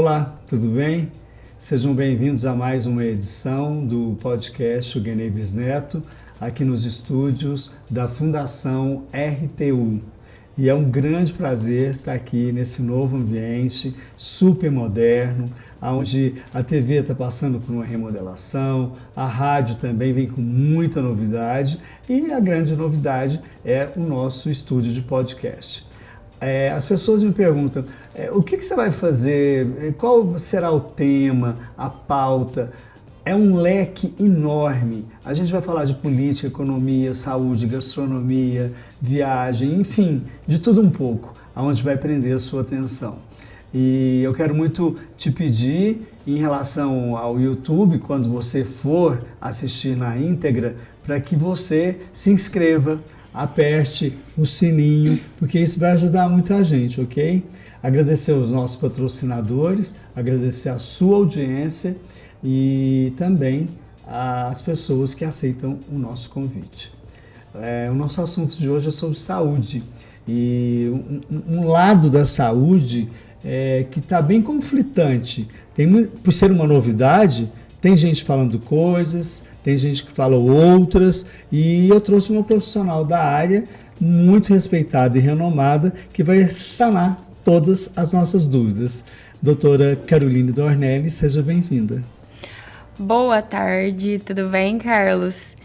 Olá, tudo bem? Sejam bem-vindos a mais uma edição do podcast O Guenei Bisneto, aqui nos estúdios da Fundação RTU. E é um grande prazer estar aqui nesse novo ambiente super moderno, onde a TV está passando por uma remodelação, a rádio também vem com muita novidade e a grande novidade é o nosso estúdio de podcast. As pessoas me perguntam, o que você vai fazer, qual será o tema, a pauta? É um leque enorme. A gente vai falar de política, economia, saúde, gastronomia, viagem, enfim, de tudo um pouco, aonde vai prender a sua atenção. E eu quero muito te pedir, em relação ao YouTube, quando você for assistir na íntegra, para que você se inscreva, aperte o sininho, porque isso vai ajudar muito a gente, ok? Agradecer aos nossos patrocinadores, agradecer a sua audiência e também às pessoas que aceitam o nosso convite. O nosso assunto de hoje é sobre saúde e um lado da saúde que está bem conflitante. Por ser uma novidade, tem gente falando coisas, tem gente que fala outras, e eu trouxe uma profissional da área muito respeitada e renomada que vai sanar todas as nossas dúvidas. Doutora Caroline Dornelli, seja bem-vinda. Boa tarde, tudo bem, Carlos?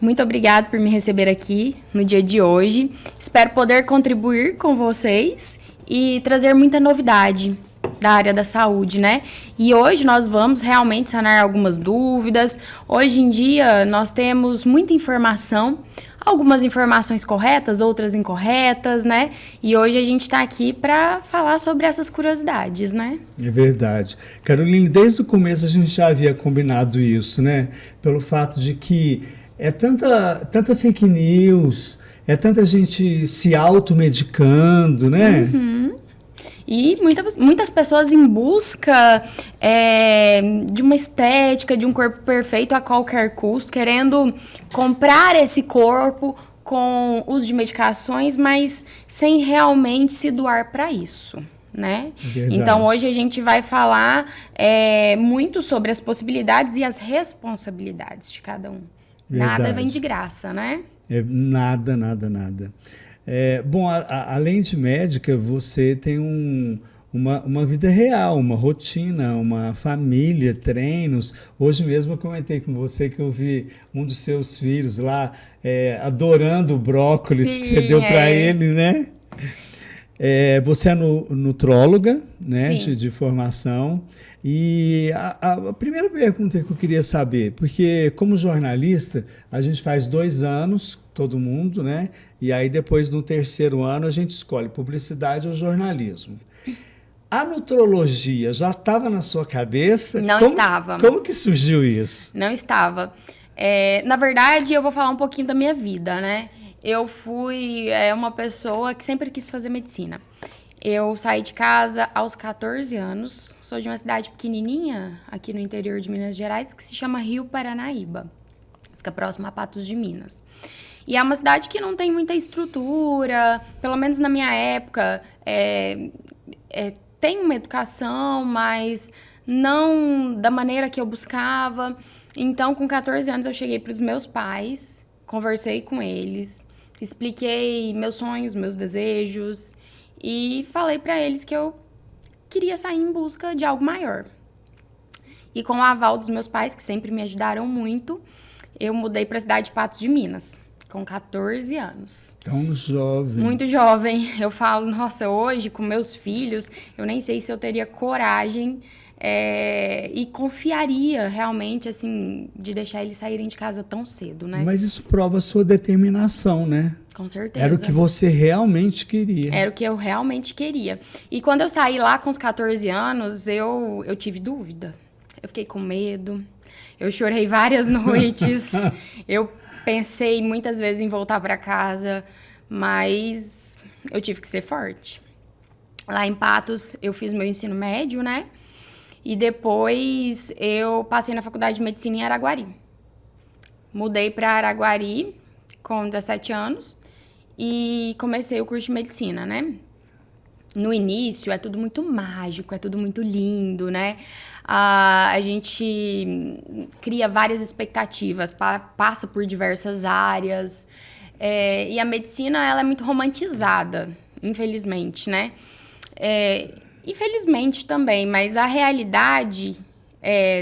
Muito obrigada por me receber aqui no dia de hoje. Espero poder contribuir com vocês e trazer muita novidade da área da saúde, né? E hoje nós vamos realmente sanar algumas dúvidas. Hoje em dia nós temos muita informação, algumas informações corretas, outras incorretas, né? E hoje a gente está aqui para falar sobre essas curiosidades, né? É verdade. Caroline, desde o começo a gente já havia combinado isso, né? Pelo fato de que é tanta fake news, é tanta gente se automedicando, né? Uhum. E muitas pessoas em busca de uma estética, de um corpo perfeito a qualquer custo, querendo comprar esse corpo com uso de medicações, mas sem realmente se doar para isso, né? Verdade. Então, hoje a gente vai falar muito sobre as possibilidades e as responsabilidades de cada um. Verdade. Nada vem de graça, né? Nada. Bom, além de médica, você tem uma vida real, uma rotina, uma família, treinos. Hoje mesmo eu comentei com você que eu vi um dos seus filhos lá adorando o brócolis. Sim, que você deu para ele, né? Você é nutróloga, né, de formação. E a primeira pergunta que eu queria saber, porque como jornalista, a gente faz 2 anos, todo mundo, né? E aí depois no 3º ano a gente escolhe publicidade ou jornalismo. A nutrologia já estava na sua cabeça? Não estava. Como que surgiu isso? Não estava. Na verdade, eu vou falar um pouquinho da minha vida, né? Eu fui uma pessoa que sempre quis fazer medicina. Eu saí de casa aos 14 anos, sou de uma cidade pequenininha, aqui no interior de Minas Gerais, que se chama Rio Paranaíba. Fica próximo a Patos de Minas. E é uma cidade que não tem muita estrutura, pelo menos na minha época, tem uma educação, mas não da maneira que eu buscava. Então, com 14 anos, eu cheguei para os meus pais, conversei com eles, expliquei meus sonhos, meus desejos e falei para eles que eu queria sair em busca de algo maior. E com o aval dos meus pais, que sempre me ajudaram muito, eu mudei para a cidade de Patos de Minas, com 14 anos. Tão jovem. Muito jovem. Eu falo, nossa, hoje com meus filhos, eu nem sei se eu teria coragem e confiaria realmente, assim, de deixar eles saírem de casa tão cedo, né? Mas isso prova a sua determinação, né? Com certeza. Era o que você realmente queria. Era o que eu realmente queria. E quando eu saí lá com os 14 anos, eu tive dúvida. Eu fiquei com medo. Eu chorei várias noites. Eu pensei muitas vezes em voltar para casa, mas eu tive que ser forte. Lá em Patos, eu fiz meu ensino médio, né? E depois eu passei na faculdade de medicina em Araguari. Mudei para Araguari com 17 anos e comecei o curso de medicina, né? no início é tudo muito mágico, é tudo muito lindo, né? A gente cria várias expectativas, passa por diversas áreas. E a medicina, ela é muito romantizada, infelizmente, né? Infelizmente também, mas a realidade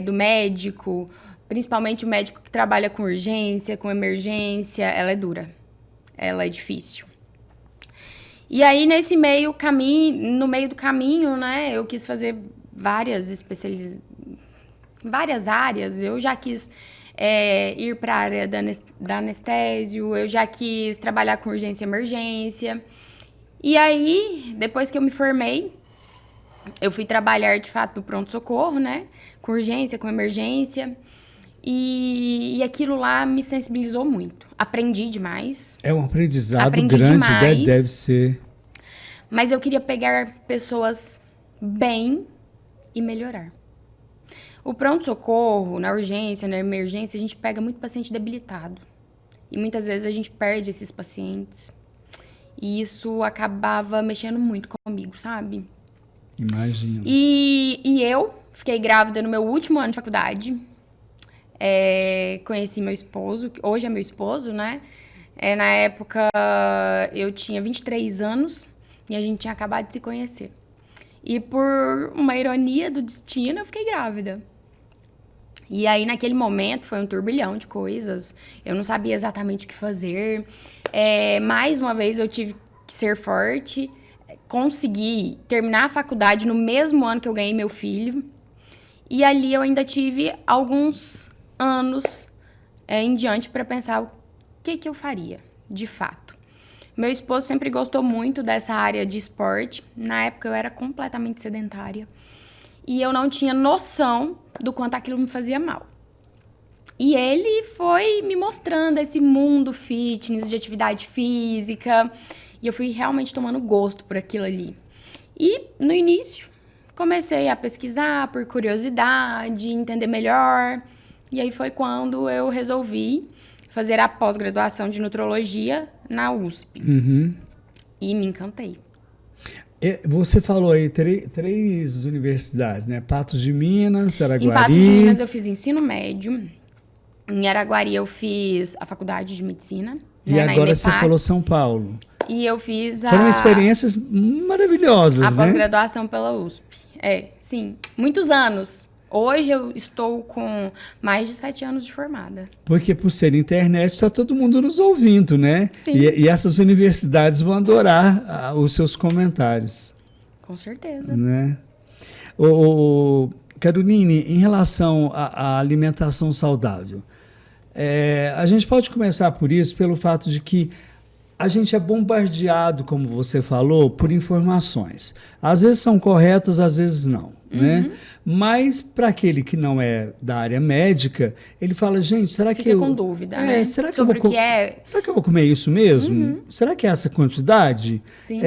do médico, principalmente o médico que trabalha com urgência, com emergência, ela é dura, ela é difícil. E aí, no meio do caminho, né, eu quis fazer várias áreas. Eu já quis ir para a área da anestésio, eu já quis trabalhar com urgência e emergência. E aí, depois que eu me formei, eu fui trabalhar, de fato, no pronto-socorro, né, com urgência, com emergência. E aquilo lá me sensibilizou muito. Aprendi demais. É um aprendizado grande, demais, deve ser. Mas eu queria pegar pessoas bem e melhorar. O pronto-socorro, na urgência, na emergência, a gente pega muito paciente debilitado. E muitas vezes a gente perde esses pacientes. E isso acabava mexendo muito comigo, sabe? Imagino. E eu fiquei grávida no meu último ano de faculdade. Conheci meu esposo, que hoje é meu esposo, né? Na época eu tinha 23 anos e a gente tinha acabado de se conhecer. E por uma ironia do destino, eu fiquei grávida. E aí, naquele momento, foi um turbilhão de coisas. Eu não sabia exatamente o que fazer. Mais uma vez, eu tive que ser forte. Consegui terminar a faculdade no mesmo ano que eu ganhei meu filho. E ali eu ainda tive alguns anos em diante para pensar o que eu faria, de fato. Meu esposo sempre gostou muito dessa área de esporte. Na época eu era completamente sedentária. E eu não tinha noção do quanto aquilo me fazia mal. E ele foi me mostrando esse mundo fitness, de atividade física. E eu fui realmente tomando gosto por aquilo ali. E no início, comecei a pesquisar por curiosidade, entender melhor. E aí foi quando eu resolvi fazer a pós-graduação de nutrologia na USP. Uhum. E me encantei. Você falou aí três universidades, né? Patos de Minas, Araguari. Em Patos de Minas eu fiz ensino médio. Em Araguari eu fiz a faculdade de medicina. E agora você falou São Paulo. E eu fiz Foram experiências maravilhosas, a né? pós-graduação pela USP. Sim. Muitos anos. Hoje eu estou com mais de 7 anos de formada. Porque por ser internet está todo mundo nos ouvindo, né? Sim. E essas universidades vão adorar os seus comentários. Com certeza. Né? Caroline, em relação à alimentação saudável, a gente pode começar por isso, pelo fato de que a gente é bombardeado, como você falou, por informações. Às vezes são corretas, às vezes não. Né? Mas para aquele que não é da área médica, ele fala, gente, será que eu... Fica com dúvida, né? Será sobre o que será que eu vou comer isso mesmo? Será que é essa quantidade? Sim.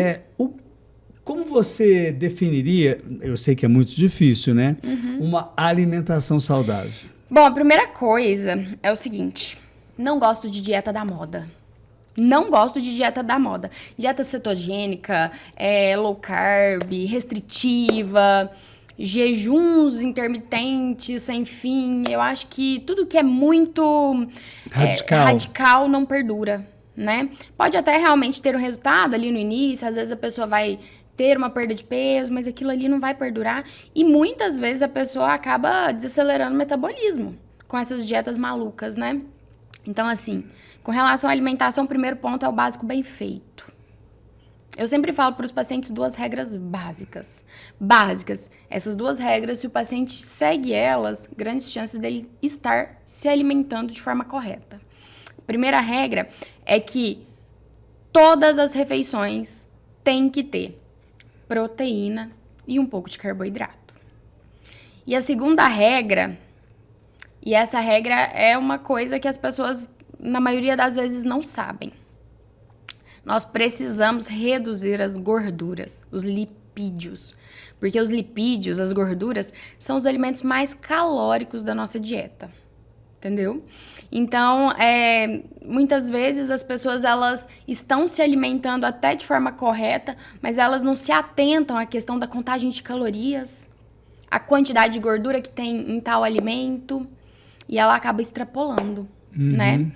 Como você definiria, eu sei que é muito difícil, né? Uma alimentação saudável? Bom, a primeira coisa é o seguinte, não gosto de dieta da moda. Não gosto de dieta da moda. Dieta cetogênica, low carb, restritiva, jejuns intermitentes, sem fim. Eu acho que tudo que é muito radical não perdura, né? Pode até realmente ter um resultado ali no início, às vezes a pessoa vai ter uma perda de peso, mas aquilo ali não vai perdurar. E muitas vezes a pessoa acaba desacelerando o metabolismo com essas dietas malucas, né? Então, assim, com relação à alimentação, o primeiro ponto é o básico bem feito. Eu sempre falo para os pacientes 2 regras básicas. Essas 2 regras, se o paciente segue elas, grandes chances dele estar se alimentando de forma correta. A primeira regra é que todas as refeições têm que ter proteína e um pouco de carboidrato. E a segunda regra, e essa regra é uma coisa que as pessoas, na maioria das vezes, não sabem. Nós precisamos reduzir as gorduras, os lipídios. Porque os lipídios, as gorduras, são os alimentos mais calóricos da nossa dieta. entendeu? Então, muitas vezes as pessoas elas estão se alimentando até de forma correta, mas elas não se atentam à questão da contagem de calorias, a quantidade de gordura que tem em tal alimento, e ela acaba extrapolando, né?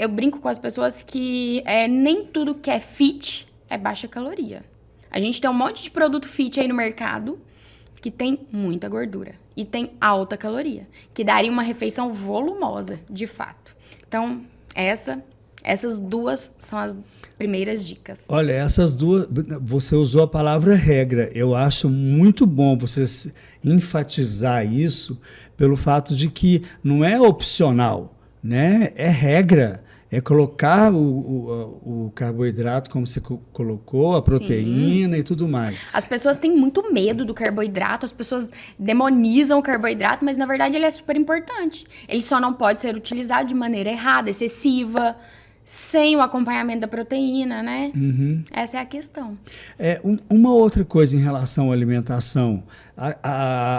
Eu brinco com as pessoas que nem tudo que é fit é baixa caloria. A gente tem um monte de produto fit aí no mercado que tem muita gordura e tem alta caloria, que daria uma refeição volumosa, de fato. Então, essas duas são as primeiras dicas. Olha, essas duas, você usou a palavra regra. Eu acho muito bom você enfatizar isso pelo fato de que não é opcional, né? É regra. É colocar o carboidrato, como você colocou, a proteína Sim. e tudo mais. As pessoas têm muito medo do carboidrato, as pessoas demonizam o carboidrato, mas na verdade ele é super importante. Ele só não pode ser utilizado de maneira errada, excessiva, sem o acompanhamento da proteína, né? Essa é a questão. Uma outra coisa em relação à alimentação,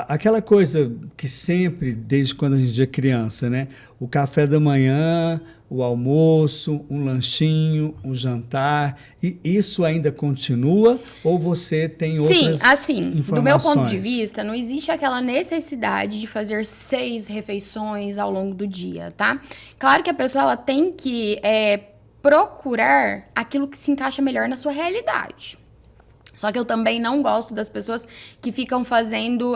aquela coisa que sempre, desde quando a gente é criança, né? O café da manhã, o almoço, um lanchinho, um jantar, e isso ainda continua ou você tem outras informações? Do meu ponto de vista, não existe aquela necessidade de fazer 6 refeições ao longo do dia, tá? Claro que a pessoa ela tem que procurar aquilo que se encaixa melhor na sua realidade. Só que eu também não gosto das pessoas que ficam fazendo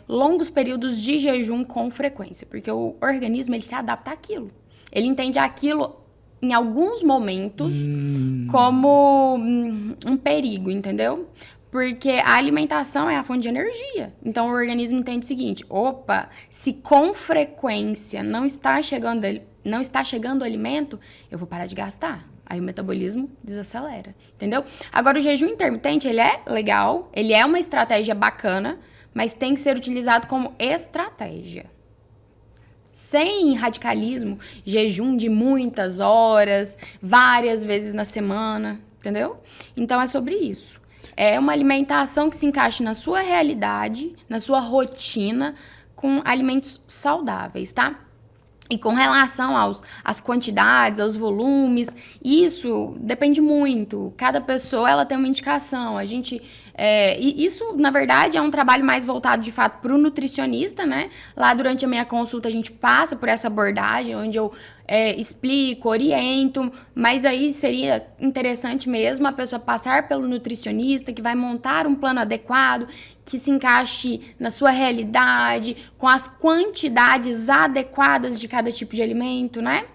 longos períodos de jejum com frequência, porque o organismo ele se adapta àquilo. Ele entende aquilo, em alguns momentos, como um perigo, entendeu? Porque a alimentação é a fonte de energia. Então, o organismo entende o seguinte, opa, se com frequência não está chegando o alimento, eu vou parar de gastar. Aí o metabolismo desacelera, entendeu? Agora, o jejum intermitente, ele é legal, ele é uma estratégia bacana, mas tem que ser utilizado como estratégia. Sem radicalismo, jejum de muitas horas, várias vezes na semana, entendeu? Então, é sobre isso. É uma alimentação que se encaixe na sua realidade, na sua rotina, com alimentos saudáveis, tá? E com relação às quantidades, aos volumes, isso depende muito. Cada pessoa ela tem uma indicação. E isso, na verdade, é um trabalho mais voltado, de fato, para o nutricionista, né? Lá, durante a minha consulta, a gente passa por essa abordagem, onde eu explico, oriento, mas aí seria interessante mesmo a pessoa passar pelo nutricionista, que vai montar um plano adequado, que se encaixe na sua realidade, com as quantidades adequadas de cada tipo de alimento, né?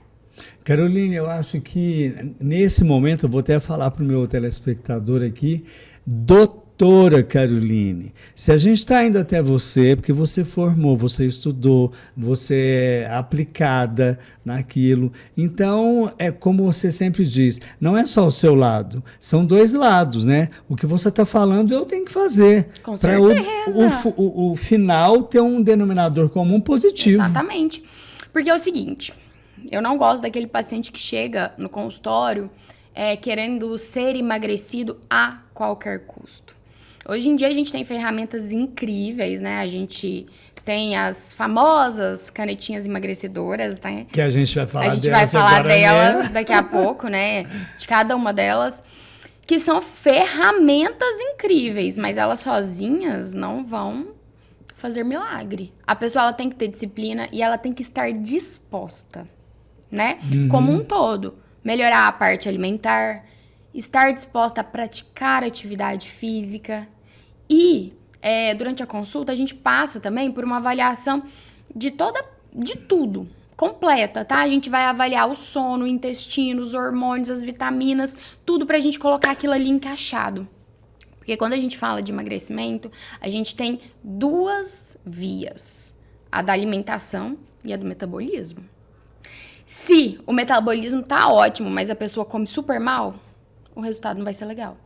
Caroline, eu acho que nesse momento, eu vou até falar para o meu telespectador aqui, doutora Caroline, se a gente está indo até você, porque você formou, você estudou, você é aplicada naquilo, então, é como você sempre diz, não é só o seu lado, são 2 lados, né? O que você está falando, eu tenho que fazer. Com certeza. Para o final ter um denominador comum positivo. Exatamente. Porque é o seguinte, eu não gosto daquele paciente que chega no consultório querendo ser emagrecido a qualquer custo. Hoje em dia a gente tem ferramentas incríveis, né? A gente tem as famosas canetinhas emagrecedoras, né? Que a gente vai falar delas. A gente vai falar delas daqui a pouco, né? De cada uma delas. Que são ferramentas incríveis, mas elas sozinhas não vão fazer milagre. A pessoa ela tem que ter disciplina e ela tem que estar disposta, né? Como um todo. Melhorar a parte alimentar, estar disposta a praticar atividade física. E durante a consulta a gente passa também por uma avaliação de tudo, completa, tá? A gente vai avaliar o sono, o intestino, os hormônios, as vitaminas, tudo pra gente colocar aquilo ali encaixado. Porque quando a gente fala de emagrecimento, a gente tem 2 vias, a da alimentação e a do metabolismo. Se o metabolismo tá ótimo, mas a pessoa come super mal, o resultado não vai ser legal.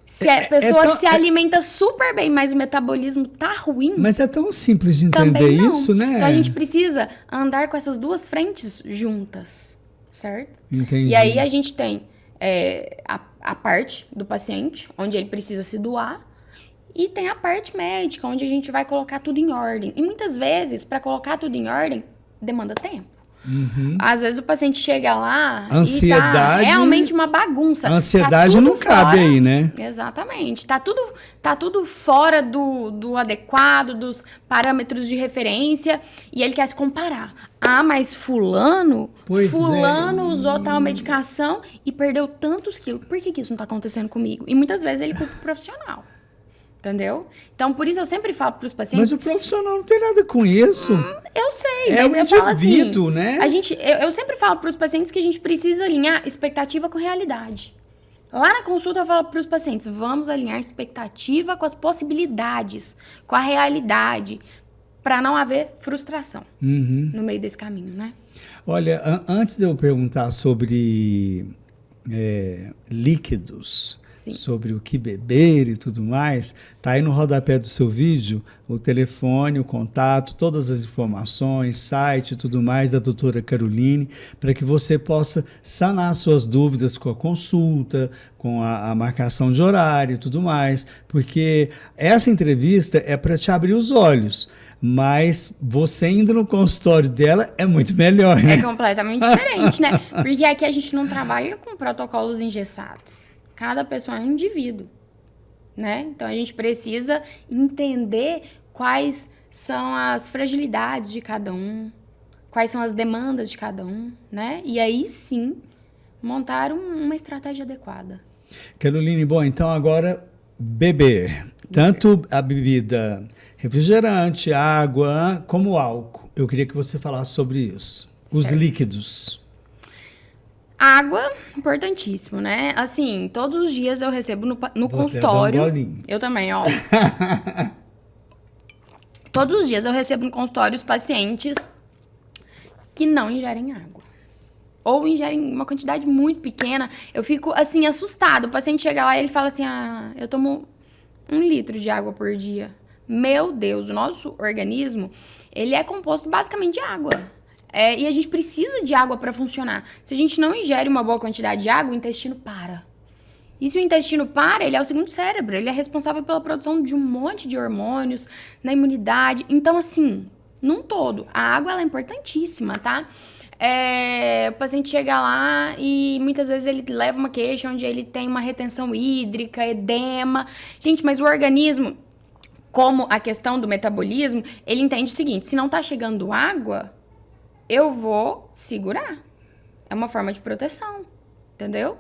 Se a pessoa se alimenta super bem, mas o metabolismo tá ruim... Mas é tão simples de entender isso, né? Então, a gente precisa andar com essas 2 frentes juntas, certo? Entendi. E aí, a gente tem a parte do paciente, onde ele precisa se doar, e tem a parte médica, onde a gente vai colocar tudo em ordem. E muitas vezes, para colocar tudo em ordem, demanda tempo. Uhum. Às vezes o paciente chega lá Ansiedade, e tá realmente uma bagunça. A ansiedade tá não cabe fora, aí, né? Exatamente. Tá tudo fora do adequado, dos parâmetros de referência, e ele quer se comparar. Ah, mas fulano usou tal medicação e perdeu tantos quilos. Por que isso não tá acontecendo comigo? E muitas vezes ele culpa o profissional. Entendeu? Então, por isso eu sempre falo para os pacientes... Mas o profissional não tem nada com isso. Eu sei, é mas um eu falo assim... né? Eu sempre falo para os pacientes que a gente precisa alinhar expectativa com realidade. Lá na consulta eu falo para os pacientes, vamos alinhar expectativa com as possibilidades, com a realidade, para não haver frustração no meio desse caminho, né? Olha, antes de eu perguntar sobre líquidos... Sim. Sobre o que beber e tudo mais, tá aí no rodapé do seu vídeo o telefone, o contato, todas as informações, site e tudo mais da doutora Caroline, para que você possa sanar suas dúvidas com a consulta, com a marcação de horário e tudo mais, porque essa entrevista é para te abrir os olhos. Mas você indo no consultório dela é muito melhor, né? É completamente diferente, né? Porque aqui a gente não trabalha com protocolos engessados. Cada pessoa é um indivíduo, né? Então, a gente precisa entender quais são as fragilidades de cada um, quais são as demandas de cada um, né? E aí, sim, montar uma estratégia adequada. Caroline, bom, então agora beber. Tanto a bebida refrigerante, água, como álcool. Eu queria que você falasse sobre isso. Os líquidos. Água, importantíssimo, né? Assim, todos os dias eu recebo no consultório. Eu também, ó. Todos os dias eu recebo no consultório os pacientes que não ingerem água. Ou ingerem uma quantidade muito pequena. Eu fico, assim, assustada. O paciente chega lá e ele fala assim, eu tomo 1 litro de água por dia. Meu Deus, o nosso organismo, ele é composto basicamente de água. E a gente precisa de água para funcionar. Se a gente não ingere uma boa quantidade de água, o intestino para. E se o intestino para, ele é o segundo cérebro. Ele é responsável pela produção de um monte de hormônios, na imunidade. Então, assim, num todo, a água ela é importantíssima, tá? O paciente chega lá e muitas vezes ele leva uma queixa onde ele tem uma retenção hídrica, edema. Gente, mas o organismo, como a questão do metabolismo, ele entende o seguinte, se não tá chegando água... eu vou segurar. É uma forma de proteção, entendeu?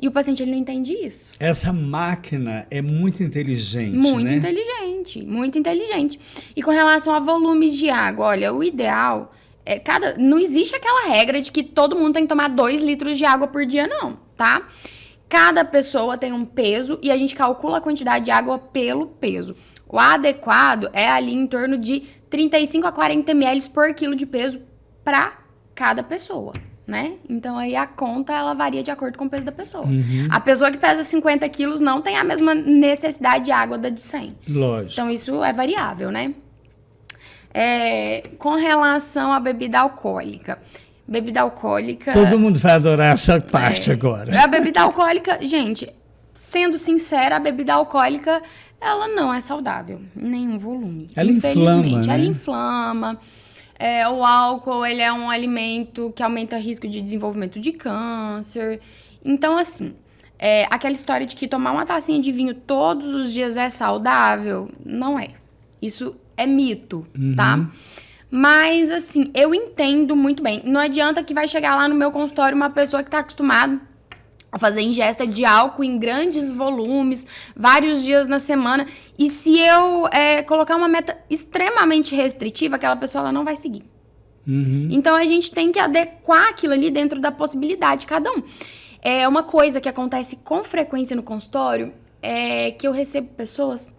E o paciente, ele não entende isso. Essa máquina é muito inteligente, muito inteligente, muito inteligente. E com relação a volumes de água, olha, o ideal é não existe aquela regra de que todo mundo tem que tomar 2 litros de água por dia, não, tá? Cada pessoa tem um peso e a gente calcula a quantidade de água pelo peso. O adequado é ali em torno de 35 a 40 ml por quilo de peso para cada pessoa, né? Então, aí a conta, ela varia de acordo com o peso da pessoa. A pessoa que pesa 50 quilos não tem a mesma necessidade de água da de 100. Lógico. Então, isso é variável, né? Com relação à bebida alcoólica. Bebida alcoólica... todo mundo vai adorar essa parte agora. A bebida alcoólica, gente, sendo sincera, a bebida alcoólica, ela não é saudável em nenhum volume. Ela infelizmente. Inflama, né? Ela inflama. O álcool, ele é um alimento que aumenta o risco de desenvolvimento de câncer. Então, assim, aquela história de que tomar uma tacinha de vinho todos os dias é saudável, não é. Isso é mito, tá? Mas, assim, eu entendo muito bem. Não adianta que vai chegar lá no meu consultório uma pessoa que tá acostumada a fazer ingesta de álcool em grandes volumes, vários dias na semana. E se eu colocar uma meta extremamente restritiva, aquela pessoa ela não vai seguir. Então, a gente tem que adequar aquilo ali dentro da possibilidade de cada um. Uma coisa que acontece com frequência no consultório é que eu recebo pessoas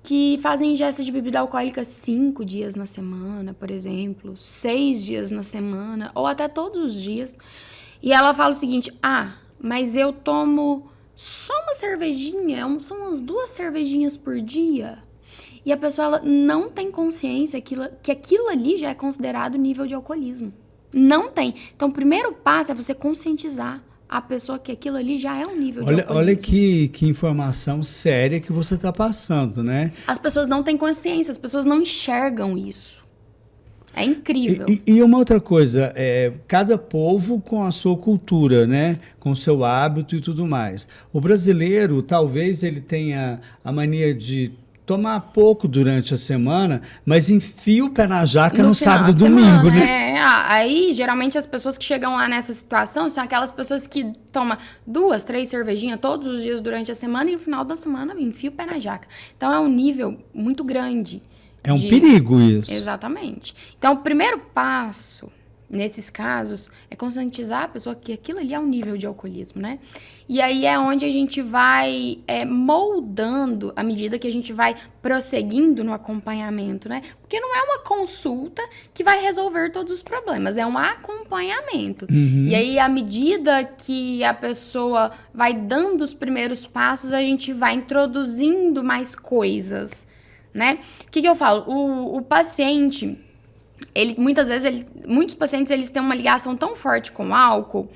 que fazem ingesta de bebida alcoólica 5 dias na semana, por exemplo, 6 dias na semana, ou até todos os dias. E ela fala o seguinte, mas eu tomo só uma cervejinha, são umas 2 cervejinhas por dia. E a pessoa ela não tem consciência que aquilo ali já é considerado nível de alcoolismo. Não tem. Então, o primeiro passo é você conscientizar a pessoa que aquilo ali já é um nível de alcoolismo. Olha que informação séria que você está passando, né? As pessoas não têm consciência, as pessoas não enxergam isso. É incrível. E uma outra coisa, cada povo com a sua cultura, né? Com o seu hábito e tudo mais. O brasileiro, talvez ele tenha a mania de tomar pouco durante a semana, mas enfia o pé na jaca no sábado e domingo, né? Aí, geralmente, as pessoas que chegam lá nessa situação são aquelas pessoas que tomam 2, 3 cervejinhas todos os dias durante a semana e no final da semana enfia o pé na jaca. Então, é um nível muito grande. É um perigo isso. Exatamente. Então, o primeiro passo, nesses casos, é conscientizar a pessoa que aquilo ali é um nível de alcoolismo, né? E aí é onde a gente vai moldando à medida que a gente vai prosseguindo no acompanhamento, né? Porque não é uma consulta que vai resolver todos os problemas, é um acompanhamento. Uhum. E aí, à medida que a pessoa vai dando os primeiros passos, a gente vai introduzindo mais coisas, né? O que eu falo? O paciente, muitos pacientes, eles têm uma ligação tão forte com o álcool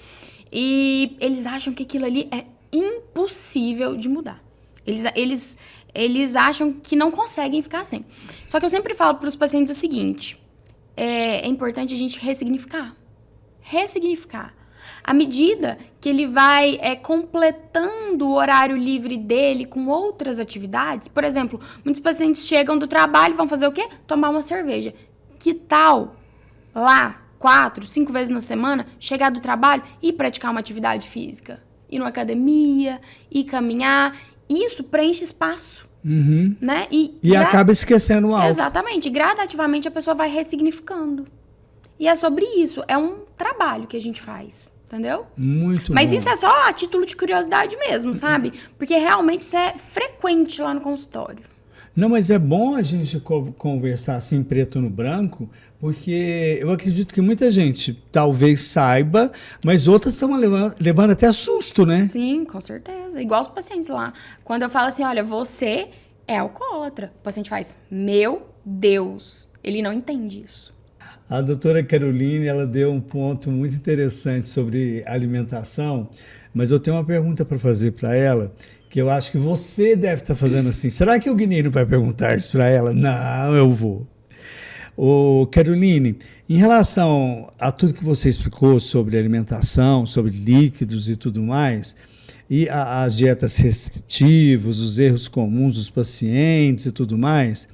e eles acham que aquilo ali é impossível de mudar. Eles acham que não conseguem ficar sem. Só que eu sempre falo para os pacientes o seguinte, é importante a gente ressignificar. À medida que ele vai completando o horário livre dele com outras atividades, por exemplo, muitos pacientes chegam do trabalho e vão fazer o quê? Tomar uma cerveja. Que tal lá, 4, 5 vezes na semana, chegar do trabalho e praticar uma atividade física? Ir numa academia, ir caminhar. Isso preenche espaço. Uhum. Né? E acaba esquecendo o álcool. Exatamente. Gradativamente a pessoa vai ressignificando. E é sobre isso. É um trabalho que a gente faz. Entendeu? Muito Mas bom. Isso é só a título de curiosidade mesmo, sabe? Porque realmente isso é frequente lá no consultório. Não, mas é bom a gente conversar assim, preto no branco, porque eu acredito que muita gente talvez saiba, mas outras estão levando até susto, né? Sim, com certeza. Igual os pacientes lá. Quando eu falo assim, olha, você é alcoólatra. O paciente faz, meu Deus, ele não entende isso. A doutora Caroline, ela deu um ponto muito interessante sobre alimentação, mas eu tenho uma pergunta para fazer para ela, que eu acho que você deve estar fazendo assim. Será que o Guinei não vai perguntar isso para ela? Não, eu vou. Ô, Caroline, em relação a tudo que você explicou sobre alimentação, sobre líquidos e tudo mais, e as dietas restritivas, os erros comuns dos pacientes e tudo mais,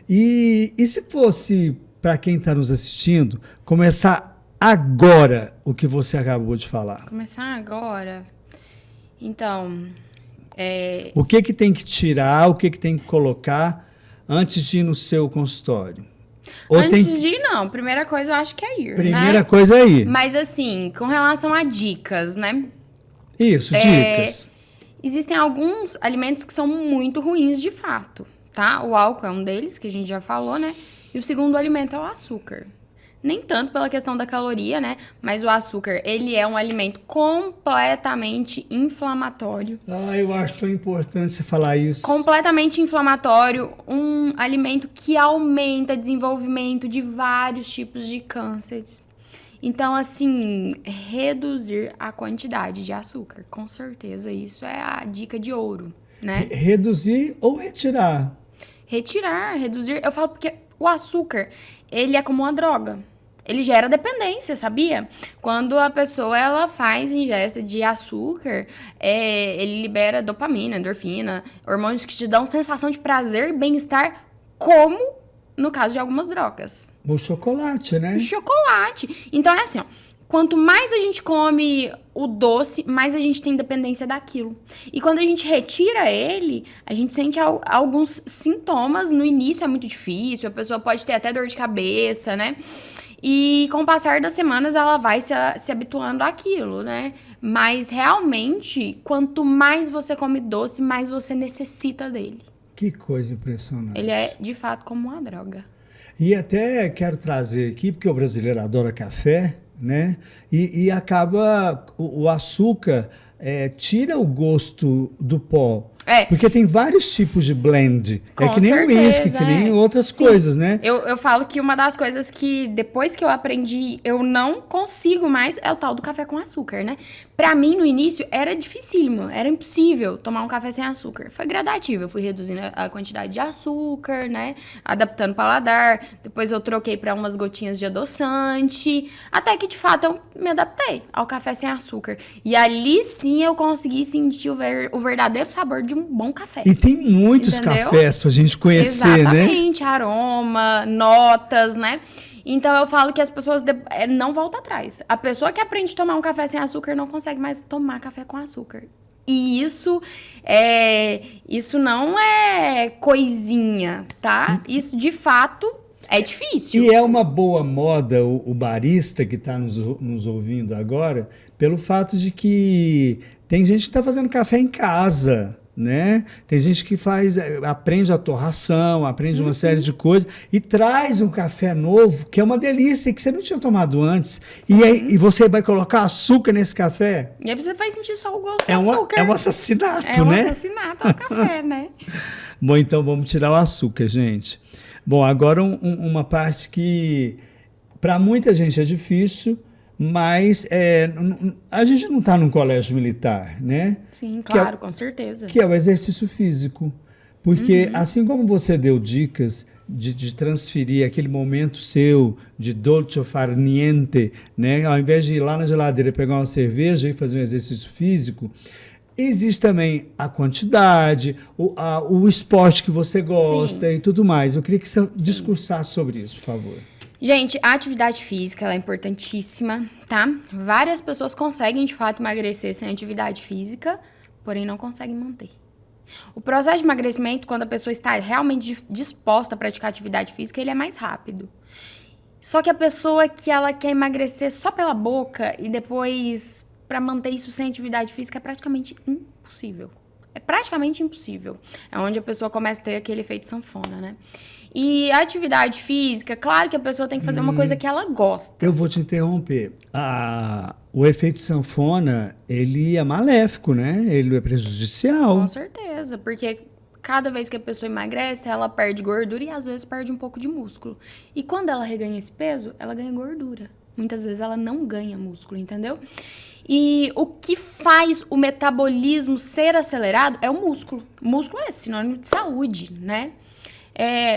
e se fosse, para quem está nos assistindo, começar agora o que você acabou de falar? Começar agora? Então... O que tem que tirar, o que tem que colocar antes de ir no seu consultório? Antes de ir, não. Primeira coisa eu acho que é ir, Primeira coisa é ir. Mas assim, com relação a dicas, né? Isso, dicas. Existem alguns alimentos que são muito ruins de fato, tá? O álcool é um deles, que a gente já falou, né? E o segundo alimento é o açúcar. Nem tanto pela questão da caloria, né? Mas o açúcar, ele é um alimento completamente inflamatório. Eu acho tão importante você falar isso. Completamente inflamatório, um alimento que aumenta o desenvolvimento de vários tipos de cânceres. Então, assim, reduzir a quantidade de açúcar, com certeza, isso é a dica de ouro, né? Reduzir ou retirar? Reduzir. Eu falo porque o açúcar, ele é como uma droga. Ele gera dependência, sabia? Quando a pessoa ela faz ingesta de açúcar, ele libera dopamina, endorfina, hormônios que te dão sensação de prazer e bem-estar, como no caso de algumas drogas. O chocolate, né? O chocolate. Então é assim, ó. Quanto mais a gente come o doce, mais a gente tem dependência daquilo. E quando a gente retira ele, a gente sente alguns sintomas. No início é muito difícil, a pessoa pode ter até dor de cabeça, né? E com o passar das semanas, ela vai se habituando àquilo, né? Mas realmente, quanto mais você come doce, mais você necessita dele. Que coisa impressionante. Ele é, de fato, como uma droga. E até quero trazer aqui, porque o brasileiro adora café, né? E acaba o açúcar tira o gosto do pó. Porque tem vários tipos de blend. Com é que nem o whisky, que nem outras coisas, né? Eu falo que uma das coisas que depois que eu aprendi, eu não consigo mais é o tal do café com açúcar, né? Pra mim, no início, era dificílimo, era impossível tomar um café sem açúcar. Foi gradativo, eu fui reduzindo a quantidade de açúcar, né? Adaptando o paladar. Depois eu troquei pra umas gotinhas de adoçante. Até que, de fato, eu me adaptei ao café sem açúcar. E ali sim eu consegui sentir o verdadeiro sabor de um bom café. E tem muitos cafés pra gente conhecer, né? Exatamente, aroma, notas, né? Então eu falo que as pessoas não voltam atrás. A pessoa que aprende a tomar um café sem açúcar não consegue mais tomar café com açúcar. E isso não é coisinha, tá? Isso de fato é difícil. E é uma boa moda o barista que está nos ouvindo agora, pelo fato de que tem gente que está fazendo café em casa, né? Tem gente que aprende a torração, aprende uma série de coisas e traz um café novo, que é uma delícia, que você não tinha tomado antes. E você vai colocar açúcar nesse café. E aí você vai sentir só o gosto do açúcar. É um assassinato, né? É um assassinato ao café, né? Bom, então vamos tirar o açúcar, gente. Bom, agora uma parte que para muita gente é difícil, mas a gente não está num colégio militar, né? Sim, claro, com certeza. Que é o exercício físico. Porque assim como você deu dicas de transferir aquele momento seu de dolce far niente, né? Ao invés de ir lá na geladeira pegar uma cerveja e fazer um exercício físico, existe também a quantidade, o esporte que você gosta e tudo mais. Eu queria que você discursasse sobre isso, por favor. Gente, a atividade física ela é importantíssima, tá? Várias pessoas conseguem, de fato, emagrecer sem atividade física, porém não conseguem manter. O processo de emagrecimento, quando a pessoa está realmente disposta a praticar atividade física, ele é mais rápido. Só que a pessoa que ela quer emagrecer só pela boca e depois, para manter isso sem atividade física, é praticamente impossível. É praticamente impossível. É onde a pessoa começa a ter aquele efeito sanfona, né? E a atividade física, claro que a pessoa tem que fazer uma coisa que ela gosta. Eu vou te interromper. O efeito sanfona, ele é maléfico, né? Ele é prejudicial. Com certeza, porque cada vez que a pessoa emagrece, ela perde gordura e às vezes perde um pouco de músculo. E quando ela reganha esse peso, ela ganha gordura. Muitas vezes ela não ganha músculo, entendeu? E o que faz o metabolismo ser acelerado é o músculo. O músculo é sinônimo de saúde, né?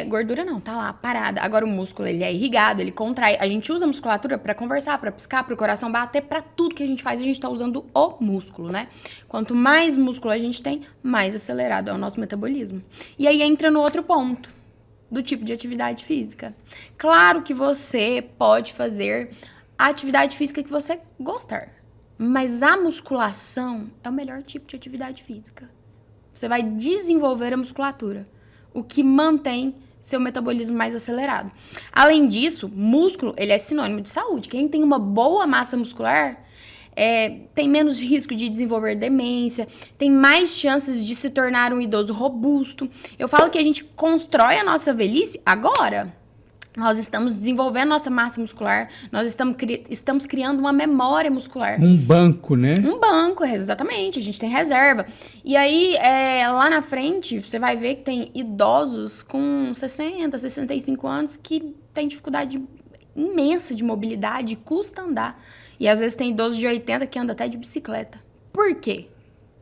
Gordura não, tá lá, parada. Agora o músculo, ele é irrigado, ele contrai. A gente usa a musculatura pra conversar, pra piscar, pro coração bater, pra tudo que a gente faz, a gente tá usando o músculo, né? Quanto mais músculo a gente tem, mais acelerado é o nosso metabolismo. E aí entra no outro ponto, do tipo de atividade física. Claro que você pode fazer a atividade física que você gostar, mas a musculação é o melhor tipo de atividade física. Você vai desenvolver a musculatura, o que mantém seu metabolismo mais acelerado. Além disso, músculo, ele é sinônimo de saúde. Quem tem uma boa massa muscular tem menos risco de desenvolver demência, tem mais chances de se tornar um idoso robusto. Eu falo que a gente constrói a nossa velhice agora. Nós estamos desenvolvendo nossa massa muscular, nós estamos criando uma memória muscular. Um banco, né? Um banco, exatamente, a gente tem reserva. E aí, lá na frente, você vai ver que tem idosos com 60, 65 anos que têm dificuldade imensa de mobilidade, custa andar. E às vezes tem idosos de 80 que andam até de bicicleta. Por quê?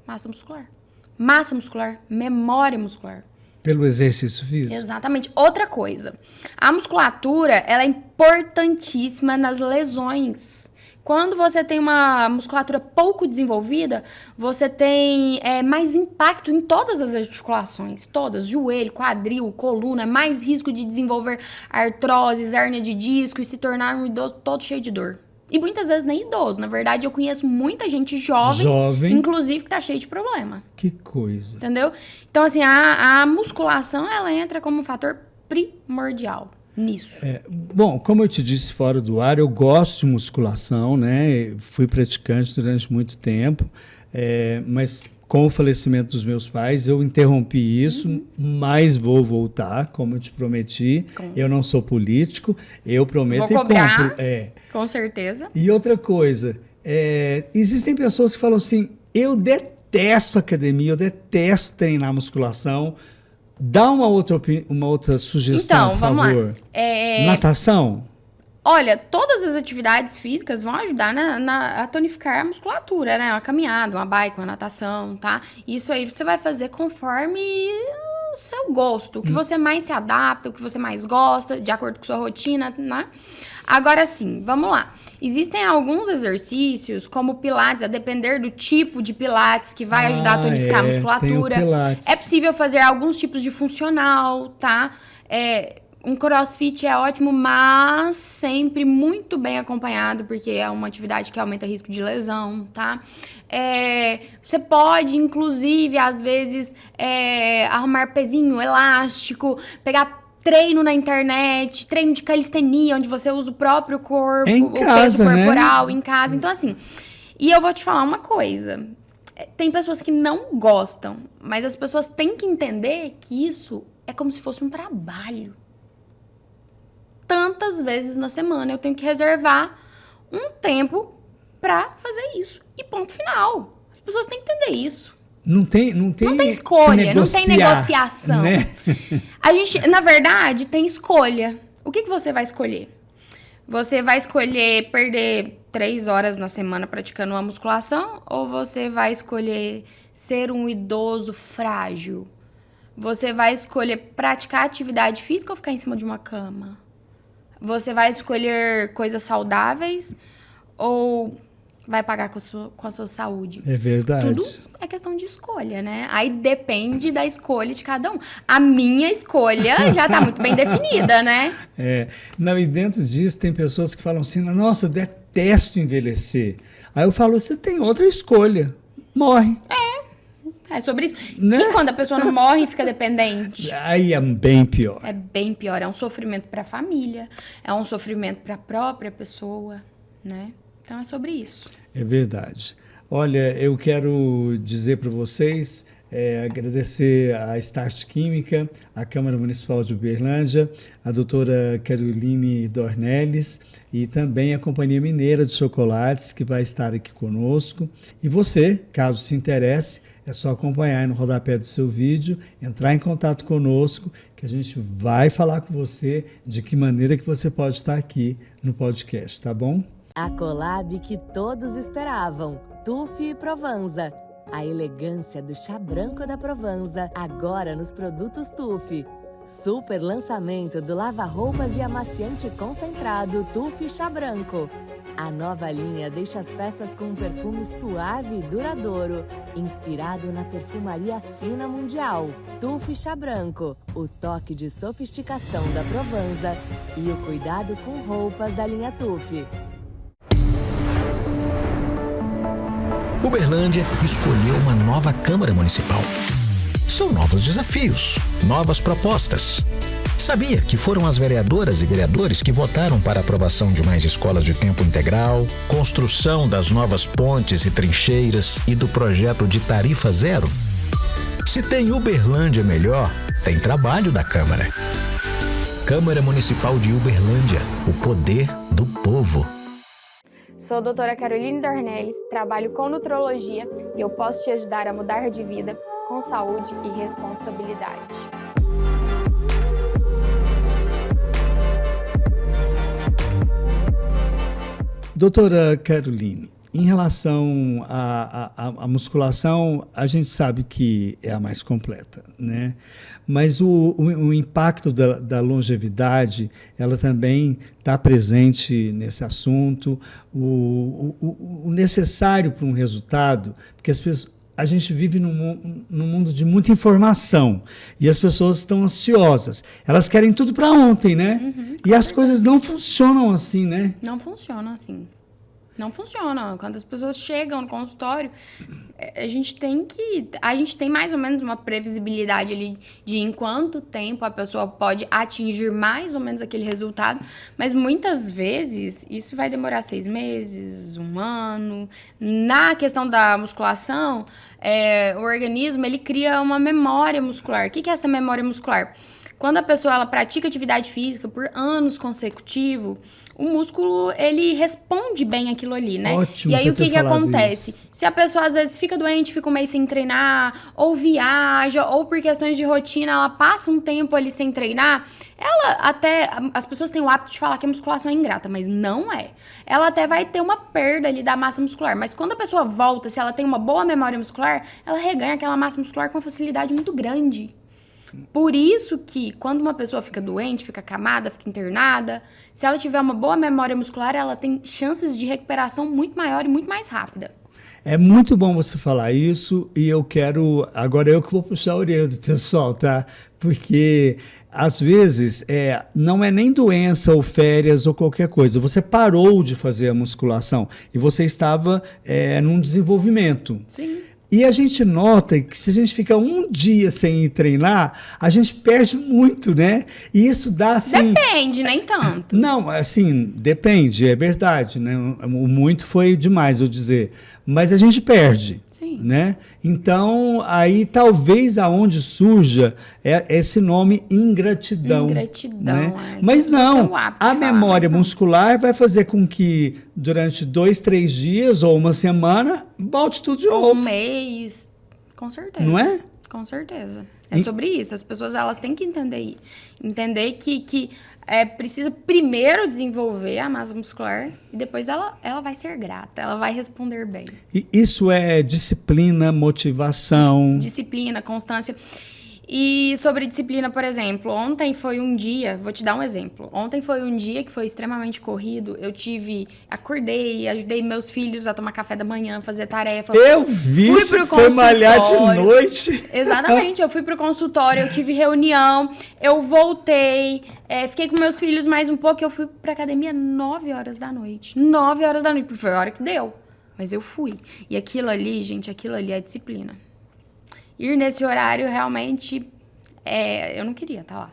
Massa muscular. Massa muscular, memória muscular. Pelo exercício físico? Exatamente. Outra coisa, a musculatura, ela é importantíssima nas lesões. Quando você tem uma musculatura pouco desenvolvida, você tem mais impacto em todas as articulações, todas, joelho, quadril, coluna, mais risco de desenvolver artroses, hérnia de disco e se tornar um idoso todo cheio de dor. E muitas vezes nem idoso. Na verdade, eu conheço muita gente jovem, inclusive, que tá cheio de problema. Que coisa. Entendeu? Então, assim, a musculação, ela entra como um fator primordial nisso. Bom, como eu te disse fora do ar, eu gosto de musculação, né? Fui praticante durante muito tempo, mas com o falecimento dos meus pais, eu interrompi isso, mas vou voltar, como eu te prometi. Eu não sou político, eu prometo vou cobrar, e compro. Com certeza. E outra coisa, existem pessoas que falam assim, eu detesto detesto academia, eu detesto treinar musculação. Dá uma outra sugestão, Então, por vamos favor. lá. Natação? Olha, todas as atividades físicas vão ajudar a tonificar a musculatura, né? Uma caminhada, uma bike, uma natação, tá? Isso aí você vai fazer conforme o seu gosto, o que você mais se adapta, o que você mais gosta, de acordo com sua rotina, né? Agora sim, vamos lá. Existem alguns exercícios, como Pilates, a depender do tipo de Pilates, que vai ajudar a tonificar a musculatura. Tem o Pilates. É possível fazer alguns tipos de funcional, tá? Um CrossFit é ótimo, mas sempre muito bem acompanhado, porque é uma atividade que aumenta o risco de lesão, tá? Você pode, inclusive, às vezes, arrumar pezinho elástico, pegar treino na internet, treino de calistenia, onde você usa o próprio corpo, em casa, o peso corporal, né? em casa. Então, assim, e eu vou te falar uma coisa. Tem pessoas que não gostam, mas as pessoas têm que entender que isso é como se fosse um trabalho. Tantas vezes na semana eu tenho que reservar um tempo pra fazer isso. E ponto final. As pessoas têm que entender isso. Não tem escolha, não tem negociação. Né? A gente, na verdade, tem escolha. O que você vai escolher? Você vai escolher perder 3 horas na semana praticando uma musculação? Ou você vai escolher ser um idoso frágil? Você vai escolher praticar atividade física ou ficar em cima de uma cama? Você vai escolher coisas saudáveis ou vai pagar com a sua saúde? É verdade. Tudo é questão de escolha, né? Aí depende da escolha de cada um. A minha escolha já tá muito bem definida, né? Não, e dentro disso tem pessoas que falam assim, nossa, eu detesto envelhecer. Aí eu falo, você tem outra escolha. Morre. É sobre isso. Né? E quando a pessoa não morre e fica dependente? Aí é bem pior. É bem pior. É um sofrimento para a família, é um sofrimento para a própria pessoa, né? Então é sobre isso. É verdade. Olha, eu quero dizer para vocês, agradecer a Start Química, a Câmara Municipal de Uberlândia, a doutora Caroline Dornelles e também a Companhia Mineira de Chocolates, que vai estar aqui conosco. E você, caso se interesse, é só acompanhar no rodapé do seu vídeo, entrar em contato conosco, que a gente vai falar com você de que maneira que você pode estar aqui no podcast, tá bom? A collab que todos esperavam, TUF e Provanza. A elegância do chá branco da Provanza, agora nos produtos TUF. Super lançamento do lava-roupas e amaciante concentrado TUF Chá Branco. A nova linha deixa as peças com um perfume suave e duradouro, inspirado na perfumaria fina mundial. TUF Chá Branco, o toque de sofisticação da Provanza e o cuidado com roupas da linha TUF. Uberlândia escolheu uma nova Câmara Municipal. São novos desafios, novas propostas. Sabia que foram as vereadoras e vereadores que votaram para a aprovação de mais escolas de tempo integral, construção das novas pontes e trincheiras e do projeto de tarifa zero? Se tem Uberlândia melhor, tem trabalho da Câmara. Câmara Municipal de Uberlândia, o poder do povo. Sou a doutora Caroline Dornelles, trabalho com nutrologia e eu posso te ajudar a mudar de vida com saúde e responsabilidade. Doutora Caroline, em relação à musculação, a gente sabe que é a mais completa, né? Mas o impacto da longevidade, ela também está presente nesse assunto, o necessário para um resultado, porque a gente vive num mundo de muita informação e as pessoas estão ansiosas. Elas querem tudo para ontem, né? E as coisas não funcionam assim, né? Não funciona assim. Não funciona. Quando as pessoas chegam no consultório, a gente tem mais ou menos uma previsibilidade ali de em quanto tempo a pessoa pode atingir mais ou menos aquele resultado, mas muitas vezes isso vai demorar 6 meses, 1 ano. Na questão da musculação, o organismo ele cria uma memória muscular. O que é essa memória muscular? Quando a pessoa ela pratica atividade física por anos consecutivos, o músculo, ele responde bem aquilo ali, né? Ótimo e aí, você o que ter falado acontece? isso. Se a pessoa, às vezes, fica doente, fica um mês sem treinar, ou viaja, ou por questões de rotina, ela passa um tempo ali sem treinar, ela até... As pessoas têm o hábito de falar que a musculação é ingrata, mas não é. Ela até vai ter uma perda ali da massa muscular, mas quando a pessoa volta, se ela tem uma boa memória muscular, ela reganha aquela massa muscular com uma facilidade muito grande. Por isso que, quando uma pessoa fica doente, fica acamada, fica internada, se ela tiver uma boa memória muscular, ela tem chances de recuperação muito maior e muito mais rápida. É muito bom você falar isso e eu quero... Agora eu que vou puxar a orelha do pessoal, tá? Porque, às vezes, não é nem doença ou férias ou qualquer coisa. Você parou de fazer a musculação e você estava num desenvolvimento. Sim. E a gente nota que se a gente fica um dia sem ir treinar, a gente perde muito, né? E isso dá assim... Depende, nem tanto. Não, assim, depende, é verdade, né? O muito foi demais eu dizer. Mas a gente perde, Sim. né? Então, aí talvez aonde surja esse nome ingratidão. Ingratidão, né? é. Mas As pessoas não, têm o hábito a de falar, memória mas não. muscular vai fazer com que durante 2, 3 dias ou uma semana volte tudo de Ou novo. um mês, com certeza. Não é? Com certeza. É sobre isso. As pessoas, elas têm que entender que precisa primeiro desenvolver a massa muscular e depois ela vai ser grata, ela vai responder bem. E isso é disciplina, motivação. Disciplina, constância. E sobre disciplina, por exemplo, ontem foi um dia, vou te dar um exemplo. Ontem foi um dia que foi extremamente corrido. Acordei, ajudei meus filhos a tomar café da manhã, fazer tarefa. Eu vi, Fui você pro foi malhar de consultório. noite. Exatamente, eu fui pro consultório, eu tive reunião, eu voltei, fiquei com meus filhos mais um pouco, eu fui pra academia 9 horas da noite. 9 horas da noite, porque foi a hora que deu. Mas eu fui. E aquilo ali, gente, aquilo ali é disciplina. Ir nesse horário, realmente, eu não queria estar lá.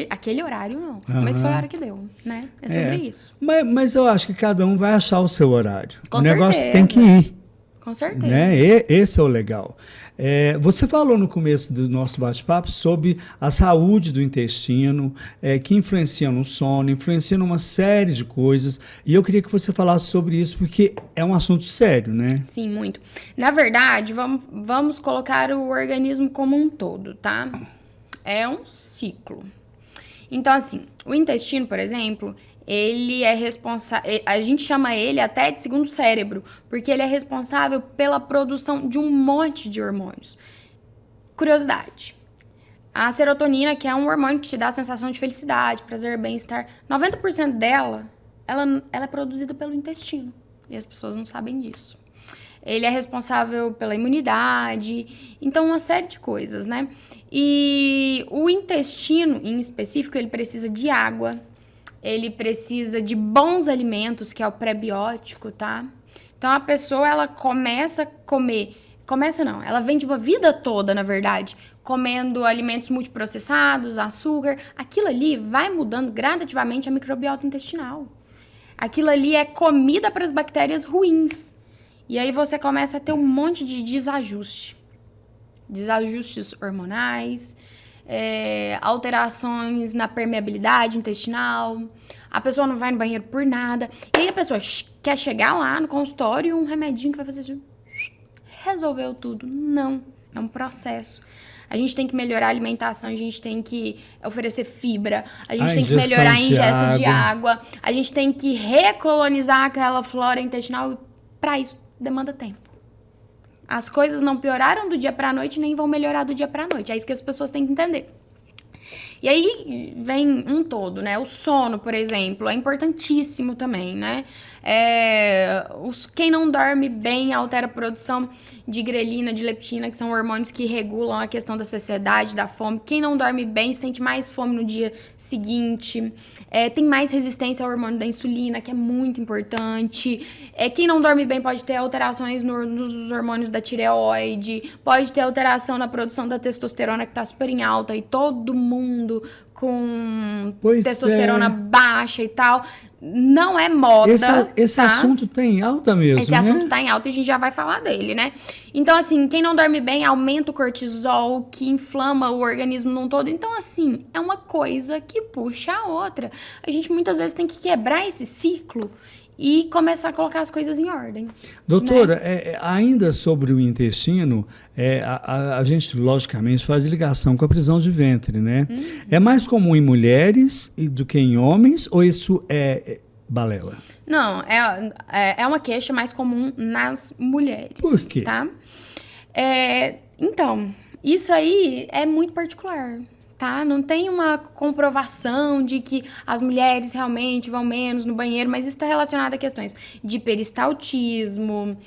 Aquele horário, não. Mas foi a hora que deu, né? É sobre isso. Mas eu acho que cada um vai achar o seu horário. Com o negócio certeza. tem que ir. Com certeza. Né? Esse é o legal. Você falou no começo do nosso bate-papo sobre a saúde do intestino, que influencia no sono, influencia numa série de coisas. E eu queria que você falasse sobre isso, porque é um assunto sério, né? Sim, muito. Na verdade, vamos colocar o organismo como um todo, tá? É um ciclo. Então, assim, o intestino, por exemplo, ele é responsável... A gente chama ele até de segundo cérebro, porque ele é responsável pela produção de um monte de hormônios. Curiosidade. A serotonina, que é um hormônio que te dá a sensação de felicidade, prazer, bem-estar, 90% dela, ela é produzida pelo intestino. E as pessoas não sabem disso. Ele é responsável pela imunidade, então uma série de coisas, né? E o intestino, em específico, ele precisa de água, ele precisa de bons alimentos, que é o pré-biótico, tá? Então, a pessoa, ela começa a comer... Começa não, ela vem de uma vida toda, na verdade, comendo alimentos multiprocessados, açúcar. Aquilo ali vai mudando gradativamente a microbiota intestinal. Aquilo ali é comida para as bactérias ruins. E aí você começa a ter um monte de desajuste. Desajustes hormonais, alterações na permeabilidade intestinal. A pessoa não vai no banheiro por nada. E aí a pessoa quer chegar lá no consultório, um remedinho que vai fazer assim, resolveu tudo. Não, é um processo. A gente tem que melhorar a alimentação, a gente tem que oferecer fibra, a gente tem que melhorar a ingesta de água, a gente tem que recolonizar aquela flora intestinal e para isso demanda tempo. As coisas não pioraram do dia para a noite, nem vão melhorar do dia para a noite. É isso que as pessoas têm que entender. E aí vem um todo, né? O sono, por exemplo, é importantíssimo também, né? Quem não dorme bem altera a produção de grelina, de leptina, que são hormônios que regulam a questão da saciedade, da fome. Quem não dorme bem sente mais fome no dia seguinte, tem mais resistência ao hormônio da insulina, que é muito importante. Quem não dorme bem pode ter alterações nos hormônios da tireoide, pode ter alteração na produção da testosterona, que está super em alta, e todo mundo mundo com Pois testosterona é. baixa e tal. Não é moda, Esse tá? assunto tem alta mesmo, Esse né? assunto tá em alta e a gente já vai falar dele, né? Então, assim, quem não dorme bem aumenta o cortisol, que inflama o organismo num todo. Então, assim, é uma coisa que puxa a outra. A gente muitas vezes tem que quebrar esse ciclo e começar a colocar as coisas em ordem. Doutora, ainda sobre o intestino, a gente, logicamente, faz ligação com a prisão de ventre, né? É mais comum em mulheres do que em homens, ou isso é balela? Não, é uma queixa mais comum nas mulheres. Por quê? Tá? Então, isso aí é muito particular. Tá? Não tem uma comprovação de que as mulheres realmente vão menos no banheiro, mas isso está relacionado a questões de peristaltismo,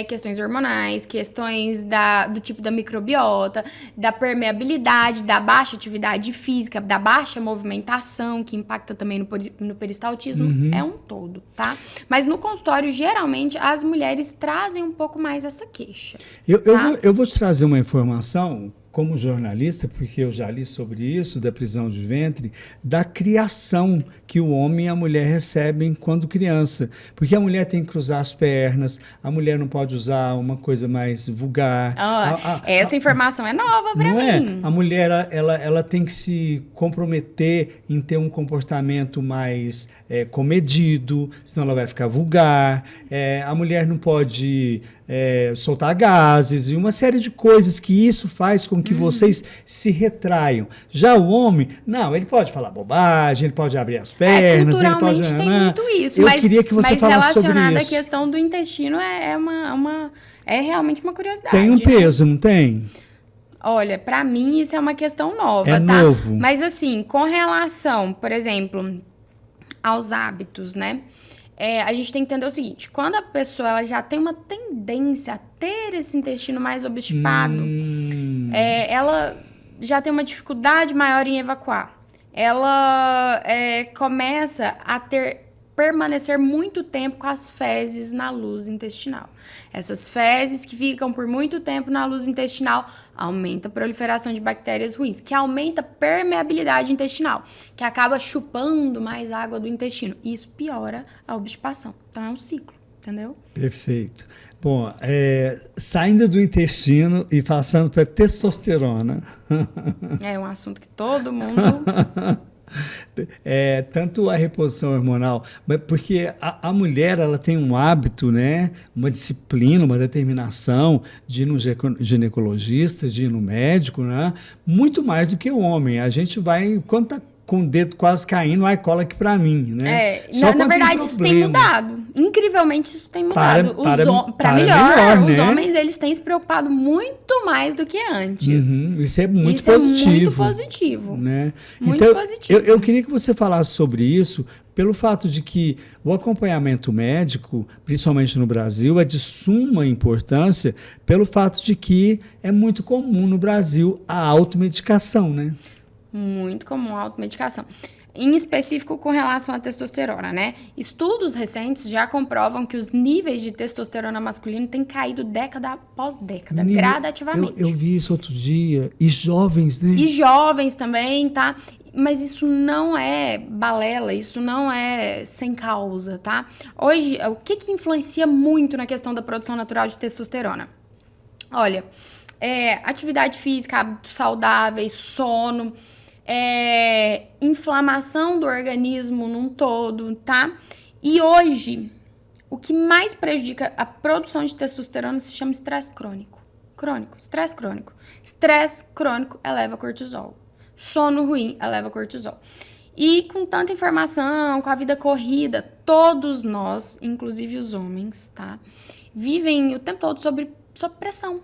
questões hormonais, questões do tipo da microbiota, da permeabilidade, da baixa atividade física, da baixa movimentação, que impacta também no peristaltismo. É um todo, tá? Mas no consultório, geralmente, as mulheres trazem um pouco mais essa queixa. Eu vou te trazer uma informação como jornalista, porque eu já li sobre isso, da prisão de ventre, da criação que o homem e a mulher recebem quando criança. Porque a mulher tem que cruzar as pernas, a mulher não pode usar uma coisa mais vulgar. Essa informação é nova para mim. A mulher, ela tem que se comprometer em ter um comportamento mais comedido, senão ela vai ficar vulgar. A mulher não pode soltar gases e uma série de coisas que isso faz com que vocês se retraiam. Já o homem, não, ele pode falar bobagem, ele pode abrir as pernas, culturalmente ele pode... tem muito isso. Eu queria que você falasse sobre isso. Mas relacionado à questão do intestino é realmente uma curiosidade. Tem um peso, não tem? Olha, pra mim isso é uma questão nova, tá? Novo. Mas assim, com relação, por exemplo, aos hábitos, né? A gente tem que entender o seguinte, quando a pessoa ela já tem uma tendência a ter esse intestino mais obstipado, ela já tem uma dificuldade maior em evacuar. Ela começa a permanecer muito tempo com as fezes na luz intestinal. Essas fezes que ficam por muito tempo na luz intestinal aumenta a proliferação de bactérias ruins, que aumenta a permeabilidade intestinal, que acaba chupando mais água do intestino. E isso piora a obstipação. Então é um ciclo, entendeu? Perfeito. Bom, saindo do intestino e passando para testosterona. É um assunto que todo mundo... Tanto a reposição hormonal, mas porque a mulher ela tem um hábito, né, uma disciplina, uma determinação de ir no ginecologista, de ir no médico, né, muito mais do que o homem. A gente vai, quando tá com o dedo quase caindo, ai, cola aqui pra mim, né? Na verdade, isso tem mudado. Incrivelmente, isso tem mudado. Para melhor, os né? homens, eles têm se preocupado muito mais do que antes. Isso é muito positivo. Muito positivo. Né? Muito então, positivo. Eu queria que você falasse sobre isso, pelo fato de que o acompanhamento médico, principalmente no Brasil, é de suma importância, pelo fato de que é muito comum no Brasil a automedicação, né? Muito comum a automedicação. Em específico com relação à testosterona, né? Estudos recentes já comprovam que os níveis de testosterona masculina têm caído década após década, gradativamente. Eu vi isso outro dia. E jovens, né? E jovens também, tá? Mas isso não é balela, isso não é sem causa, tá? Hoje, o que influencia muito na questão da produção natural de testosterona? Olha, atividade física, hábitos saudáveis, sono... inflamação do organismo num todo, tá? E hoje, o que mais prejudica a produção de testosterona se chama estresse crônico. Estresse crônico. Estresse crônico eleva cortisol. Sono ruim eleva cortisol. E com tanta informação, com a vida corrida, todos nós, inclusive os homens, tá? Vivem o tempo todo sob pressão.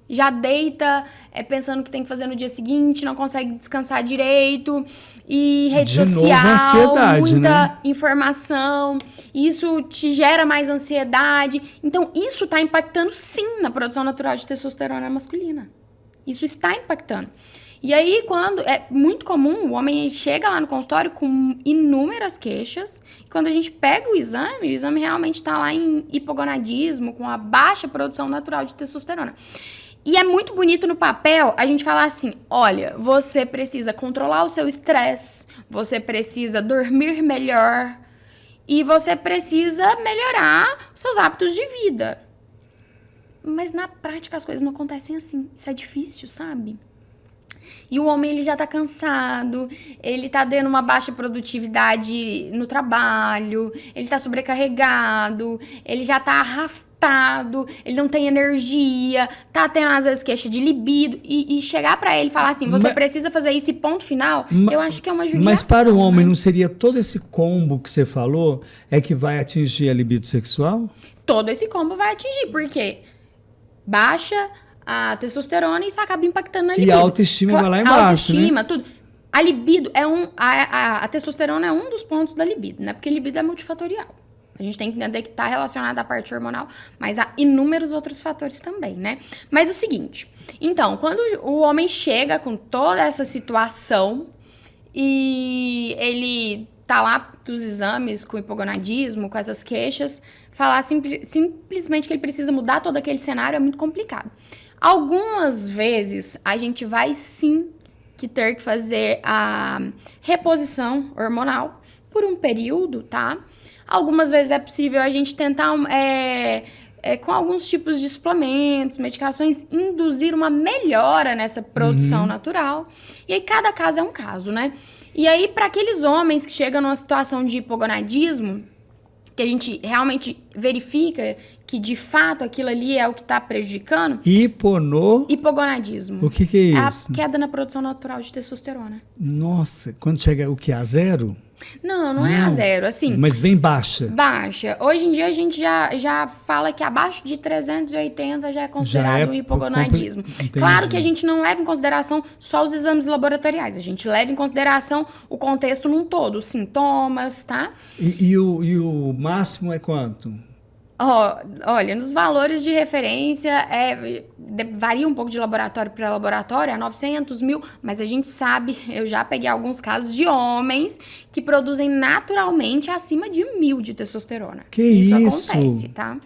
Já deita pensando que tem que fazer no dia seguinte, não consegue descansar direito, e rede social, muita informação, isso te gera mais ansiedade. Então, isso está impactando sim na produção natural de testosterona masculina. Isso está impactando. E aí, quando é muito comum, o homem chega lá no consultório com inúmeras queixas, e quando a gente pega o exame realmente está lá em hipogonadismo, com a baixa produção natural de testosterona. E é muito bonito no papel a gente falar assim, olha, você precisa controlar o seu estresse, você precisa dormir melhor e você precisa melhorar os seus hábitos de vida. Mas na prática as coisas não acontecem assim. Isso é difícil, sabe? E o homem, ele já tá cansado, ele tá tendo uma baixa produtividade no trabalho, ele tá sobrecarregado, ele já tá arrastado, ele não tem energia, tá tendo às vezes queixa de libido, e chegar pra ele e falar assim, você precisa fazer isso e ponto final, eu acho que é uma judiação. Mas para o homem, né? não seria todo esse combo que você falou é que vai atingir a libido sexual? Todo esse combo vai atingir, porque baixa a testosterona e isso acaba impactando na libido. E a autoestima vai lá embaixo, a autoestima, né? tudo. A libido é a testosterona é um dos pontos da libido, né? Porque libido é multifatorial. A gente tem que entender que está relacionado à parte hormonal, mas há inúmeros outros fatores também, né? Mas o seguinte, então, quando o homem chega com toda essa situação e ele tá lá dos exames com hipogonadismo, com essas queixas, falar simplesmente que ele precisa mudar todo aquele cenário é muito complicado. Algumas vezes a gente vai sim que ter que fazer a reposição hormonal por um período, tá? Algumas vezes é possível a gente tentar, com alguns tipos de suplementos, medicações, induzir uma melhora nessa produção natural. E aí cada caso é um caso, né? E aí para aqueles homens que chegam numa situação de hipogonadismo, que a gente realmente verifica que, de fato, aquilo ali é o que está prejudicando. Hipogonadismo. O que é isso? É a queda na produção natural de testosterona. Nossa, quando chega o que? A zero? Não é a zero, assim. Mas bem baixa. Baixa. Hoje em dia a gente já fala que abaixo de 380 já é considerado um hipogonadismo. Claro que a gente não leva em consideração só os exames laboratoriais. A gente leva em consideração o contexto num todo, os sintomas, tá? E o máximo é quanto? Olha, nos valores de referência, varia um pouco de laboratório para laboratório, é 900, 1.000, mas a gente sabe, eu já peguei alguns casos de homens que produzem naturalmente acima de 1.000 de testosterona. Isso acontece, tá?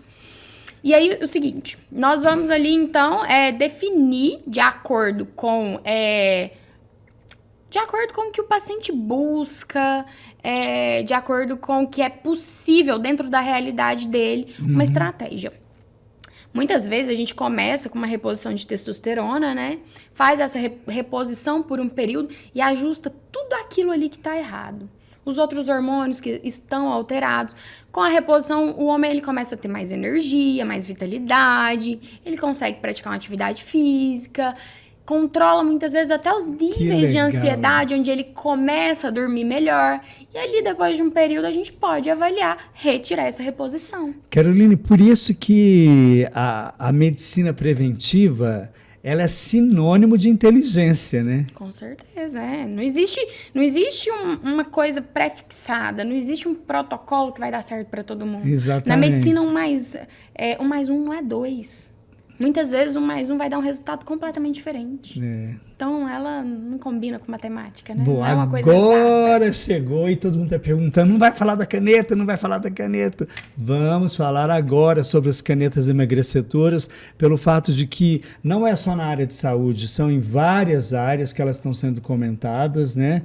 E aí, o seguinte, nós vamos ali, então, definir de acordo com o que o paciente busca, de acordo com o que é possível dentro da realidade dele, uma estratégia. Muitas vezes a gente começa com uma reposição de testosterona, né? Faz essa reposição por um período e ajusta tudo aquilo ali que está errado. Os outros hormônios que estão alterados. Com a reposição, o homem ele começa a ter mais energia, mais vitalidade, ele consegue praticar uma atividade física, controla muitas vezes até os níveis de ansiedade, onde ele começa a dormir melhor. E ali, depois de um período, a gente pode avaliar, retirar essa reposição. Caroline, por isso que a medicina preventiva, ela é sinônimo de inteligência, né? Com certeza, Não existe uma coisa pré-fixada, não existe um protocolo que vai dar certo para todo mundo. Exatamente. Na medicina, 1 mais 1 não é 2. Muitas vezes 1 mais 1 vai dar um resultado completamente diferente. Então, ela não combina com matemática, né? Bom, não é uma coisa agora exata. Chegou e todo mundo está perguntando, não vai falar da caneta, não vai falar da caneta. Vamos falar agora sobre as canetas emagrecedoras, pelo fato de que não é só na área de saúde, são em várias áreas que elas estão sendo comentadas, né?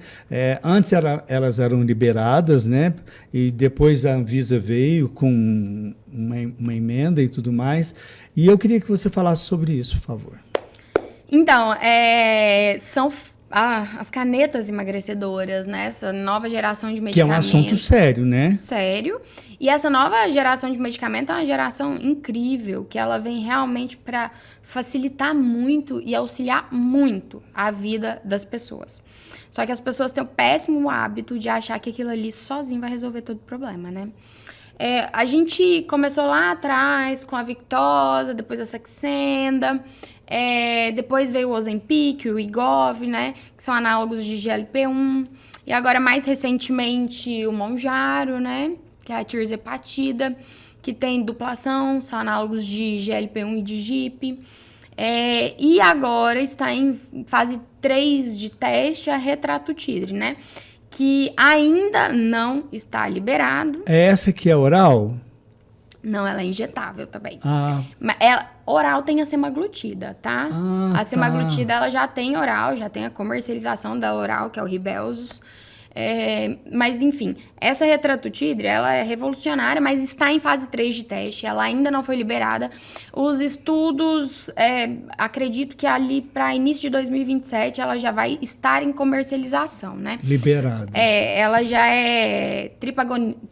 Antes elas eram liberadas, né? E depois a Anvisa veio com uma emenda e tudo mais. E eu queria que você falasse sobre isso, por favor. Então, são as canetas emagrecedoras, né? Essa nova geração de medicamentos. Que é um assunto sério, né? Sério. E essa nova geração de medicamento é uma geração incrível, que ela vem realmente para facilitar muito e auxiliar muito a vida das pessoas. Só que as pessoas têm o péssimo hábito de achar que aquilo ali sozinho vai resolver todo o problema, né? A gente começou lá atrás com a Victoza, depois a Saxenda, depois veio o Ozempic, o Wegovy, né, que são análogos de GLP-1, e agora mais recentemente o Mounjaro, né, que é a tirzepatida, que tem duplação, são análogos de GLP-1 e de GIP, e agora está em fase 3 de teste a Retratutidre, né, que ainda não está liberado. É essa que é oral? Não, ela é injetável também. Ah. oral tem a semaglutida, tá? A semaglutida, ela já tem oral, já tem a comercialização da oral, que é o Rybelsus. Mas, enfim, essa retratutidre, ela é revolucionária, mas está em fase 3 de teste, ela ainda não foi liberada. Os estudos, acredito que ali para início de 2027, ela já vai estar em comercialização, né? Liberada. Ela já é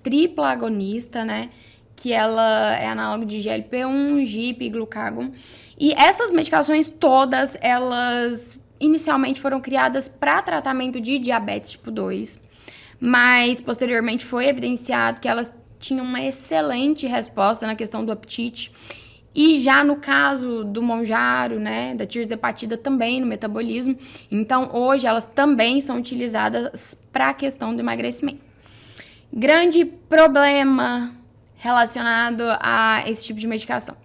tripla agonista, né? Que ela é análogo de GLP-1, GIP e glucagon. E essas medicações todas, elas inicialmente foram criadas para tratamento de diabetes tipo 2, mas posteriormente foi evidenciado que elas tinham uma excelente resposta na questão do apetite. E já no caso do Mounjaro, né, da tirzepatida também no metabolismo. Então, hoje elas também são utilizadas para a questão do emagrecimento. Grande problema relacionado a esse tipo de medicação.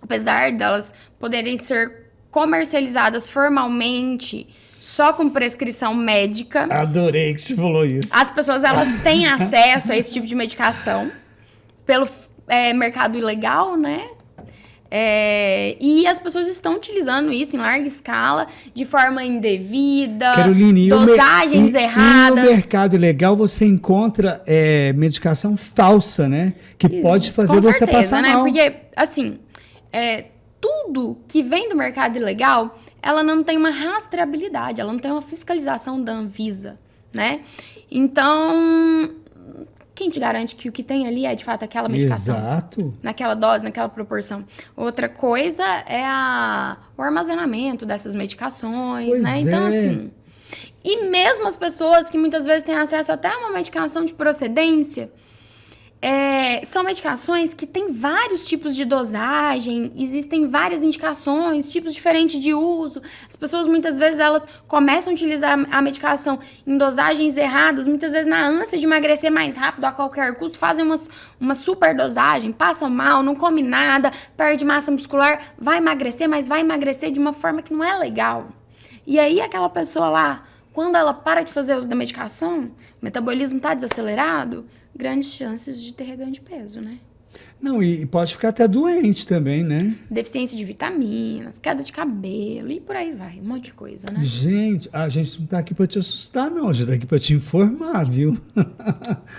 Apesar delas poderem ser comercializadas formalmente só com prescrição médica. Adorei que você falou isso. As pessoas, elas têm acesso a esse tipo de medicação pelo mercado ilegal, né? E as pessoas estão utilizando isso em larga escala, de forma indevida, Caroline, dosagens erradas. E no mercado ilegal você encontra medicação falsa, né? Que pode fazer com você certeza, passar né? mal. Porque, assim, tudo que vem do mercado ilegal, ela não tem uma rastreabilidade, ela não tem uma fiscalização da Anvisa, né? Então, quem te garante que o que tem ali é, de fato, aquela medicação? Exato. Naquela dose, naquela proporção. Outra coisa é o armazenamento dessas medicações, Pois né? Então, é. assim... E mesmo as pessoas que muitas vezes têm acesso até a uma medicação de procedência... são medicações que têm vários tipos de dosagem, existem várias indicações, tipos diferentes de uso. As pessoas, muitas vezes, elas começam a utilizar a medicação em dosagens erradas, muitas vezes na ânsia de emagrecer mais rápido a qualquer custo, fazem uma super dosagem, passam mal, não come nada, perde massa muscular, vai emagrecer, mas vai emagrecer de uma forma que não é legal. E aí, aquela pessoa lá, quando ela para de fazer uso da medicação, o metabolismo está desacelerado, grandes chances de ter reganho de peso, né? Não, e pode ficar até doente também, né? Deficiência de vitaminas, queda de cabelo e por aí vai, um monte de coisa, né? Gente, a gente não tá aqui para te assustar, não. A gente tá aqui para te informar, viu?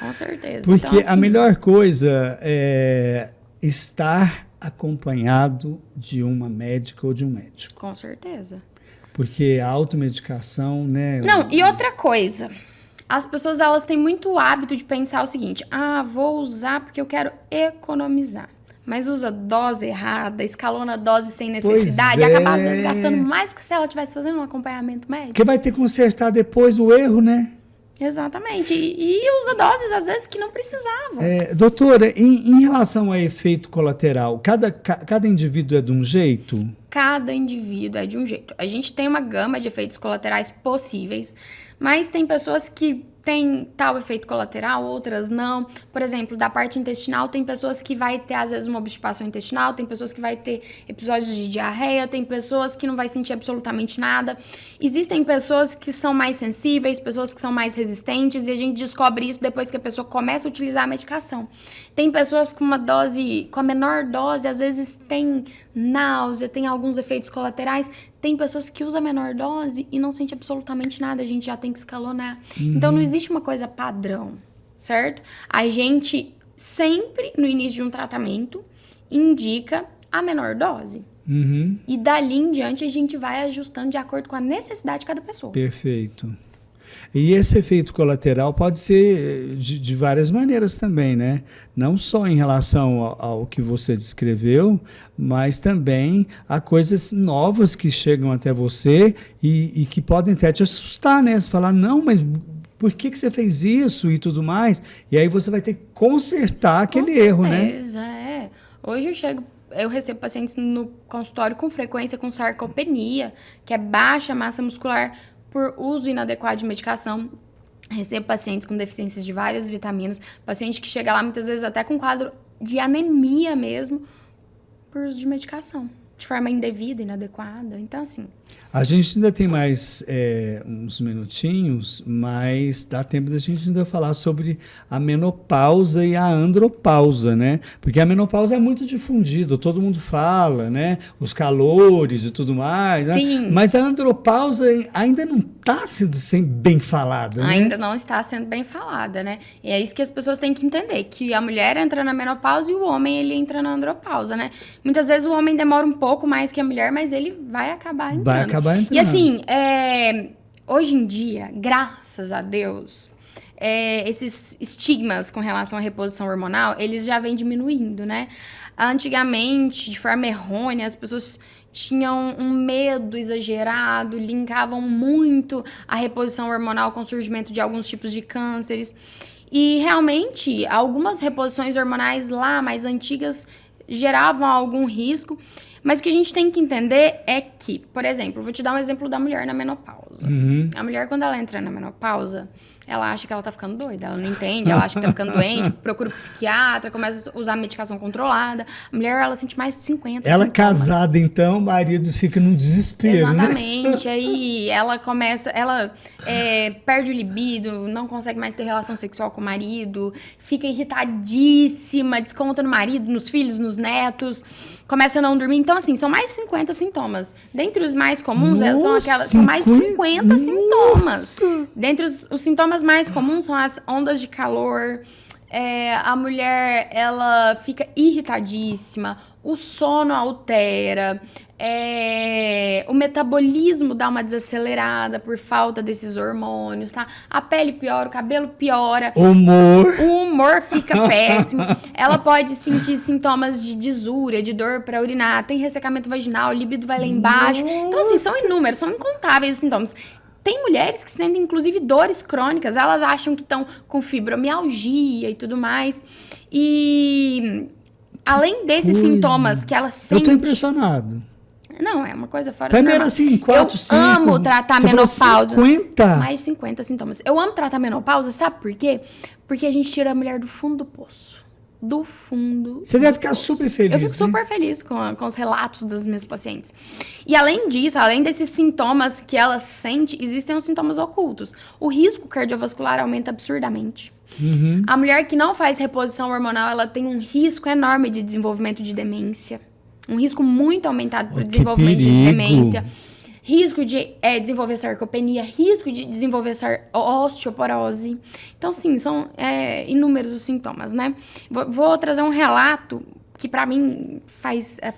Com certeza. Porque então, assim, a melhor coisa é estar acompanhado de uma médica ou de um médico. com certeza. Porque a automedicação, né? Não, e outra coisa... As pessoas, elas têm muito o hábito de pensar o seguinte: vou usar porque eu quero economizar. Mas usa dose errada, escalona dose sem necessidade, e acaba às vezes gastando mais do que se ela estivesse fazendo um acompanhamento médico. Porque vai ter que consertar depois o erro, né? Exatamente. E usa doses, às vezes, que não precisavam. Doutora, em relação a efeito colateral, cada indivíduo é de um jeito? Cada indivíduo é de um jeito. A gente tem uma gama de efeitos colaterais possíveis, mas tem pessoas que têm tal efeito colateral, outras não. Por exemplo, da parte intestinal, tem pessoas que vai ter, às vezes, uma obstipação intestinal, tem pessoas que vai ter episódios de diarreia, tem pessoas que não vai sentir absolutamente nada. Existem pessoas que são mais sensíveis, pessoas que são mais resistentes, e a gente descobre isso depois que a pessoa começa a utilizar a medicação. Tem pessoas com com a menor dose, às vezes tem náusea, tem alguns efeitos colaterais. Tem pessoas que usam a menor dose e não sente absolutamente nada, a gente já tem que escalonar. Então, não existe uma coisa padrão, certo? A gente sempre, no início de um tratamento, indica a menor dose. E dali em diante, a gente vai ajustando de acordo com a necessidade de cada pessoa. Perfeito. E esse efeito colateral pode ser de várias maneiras também, né? Não só em relação ao que você descreveu, mas também a coisas novas que chegam até você e que podem até te assustar, né? Você falar, não, mas por que você fez isso e tudo mais? E aí você vai ter que consertar aquele erro, né? Hoje eu recebo pacientes no consultório com frequência com sarcopenia, que é baixa massa muscular por uso inadequado de medicação. Recebo pacientes com deficiências de várias vitaminas, paciente que chega lá muitas vezes até com quadro de anemia mesmo, por uso de medicação, de forma indevida, inadequada. Então, assim, A gente ainda tem mais uns minutinhos, mas dá tempo da gente ainda falar sobre a menopausa e a andropausa, né? Porque a menopausa é muito difundida, todo mundo fala, né? Os calores e tudo mais, né? Sim. Mas a andropausa ainda não está sendo bem falada, né? Ainda não está sendo bem falada, né? E é isso que as pessoas têm que entender, que a mulher entra na menopausa e o homem, ele entra na andropausa, né? Muitas vezes o homem demora um pouco mais que a mulher, mas ele vai acabar entrando. E assim, hoje em dia, graças a Deus, esses estigmas com relação à reposição hormonal, eles já vêm diminuindo, né? Antigamente, de forma errônea, as pessoas tinham um medo exagerado, linkavam muito a reposição hormonal com o surgimento de alguns tipos de cânceres. E realmente, algumas reposições hormonais lá mais antigas geravam algum risco. Mas o que a gente tem que entender é que, por exemplo, vou te dar um exemplo da mulher na menopausa. A mulher, quando ela entra na menopausa, ela acha que ela tá ficando doida, ela não entende, ela acha que tá ficando doente, procura um psiquiatra, começa a usar medicação controlada. A mulher, ela sente mais de 50 Ela sintomas. casada, então, o marido fica num desespero, Exatamente, né? aí ela perde o libido, não consegue mais ter relação sexual com o marido, fica irritadíssima, desconta no marido, nos filhos, nos netos, começa a não dormir. Então, assim, são mais de 50 sintomas. Dentre os mais comuns, são mais de 50 sintomas. Dentre os sintomas mais comuns são as ondas de calor, a mulher, ela fica irritadíssima, o sono altera, o metabolismo dá uma desacelerada por falta desses hormônios, tá? A pele piora, o cabelo piora. O humor fica péssimo. Ela pode sentir sintomas de disúria, de dor para urinar, tem ressecamento vaginal, o libido vai lá embaixo. Então, assim, são inúmeros, são incontáveis os sintomas. Tem mulheres que sentem, inclusive, dores crônicas. Elas acham que estão com fibromialgia e tudo mais. E além desses sintomas que elas sentem... Eu tô impressionado. Não, é uma coisa fora do normal. Assim, 4, 5... Eu amo tratar menopausa. 50? Mais 50 sintomas. Eu amo tratar menopausa, sabe por quê? Porque a gente tira a mulher do fundo do poço. Do fundo. Você deve ficar super feliz. Eu fico super feliz com os relatos das minhas pacientes. E além disso, além desses sintomas que ela sente, existem os sintomas ocultos. O risco cardiovascular aumenta absurdamente. A mulher que não faz reposição hormonal, ela tem um risco enorme de desenvolvimento de demência. Um risco muito aumentado para o desenvolvimento de demência. Risco de desenvolver sarcopenia, risco de desenvolver osteoporose. Então, sim, são inúmeros os sintomas, né? Vou trazer um relato que, para mim,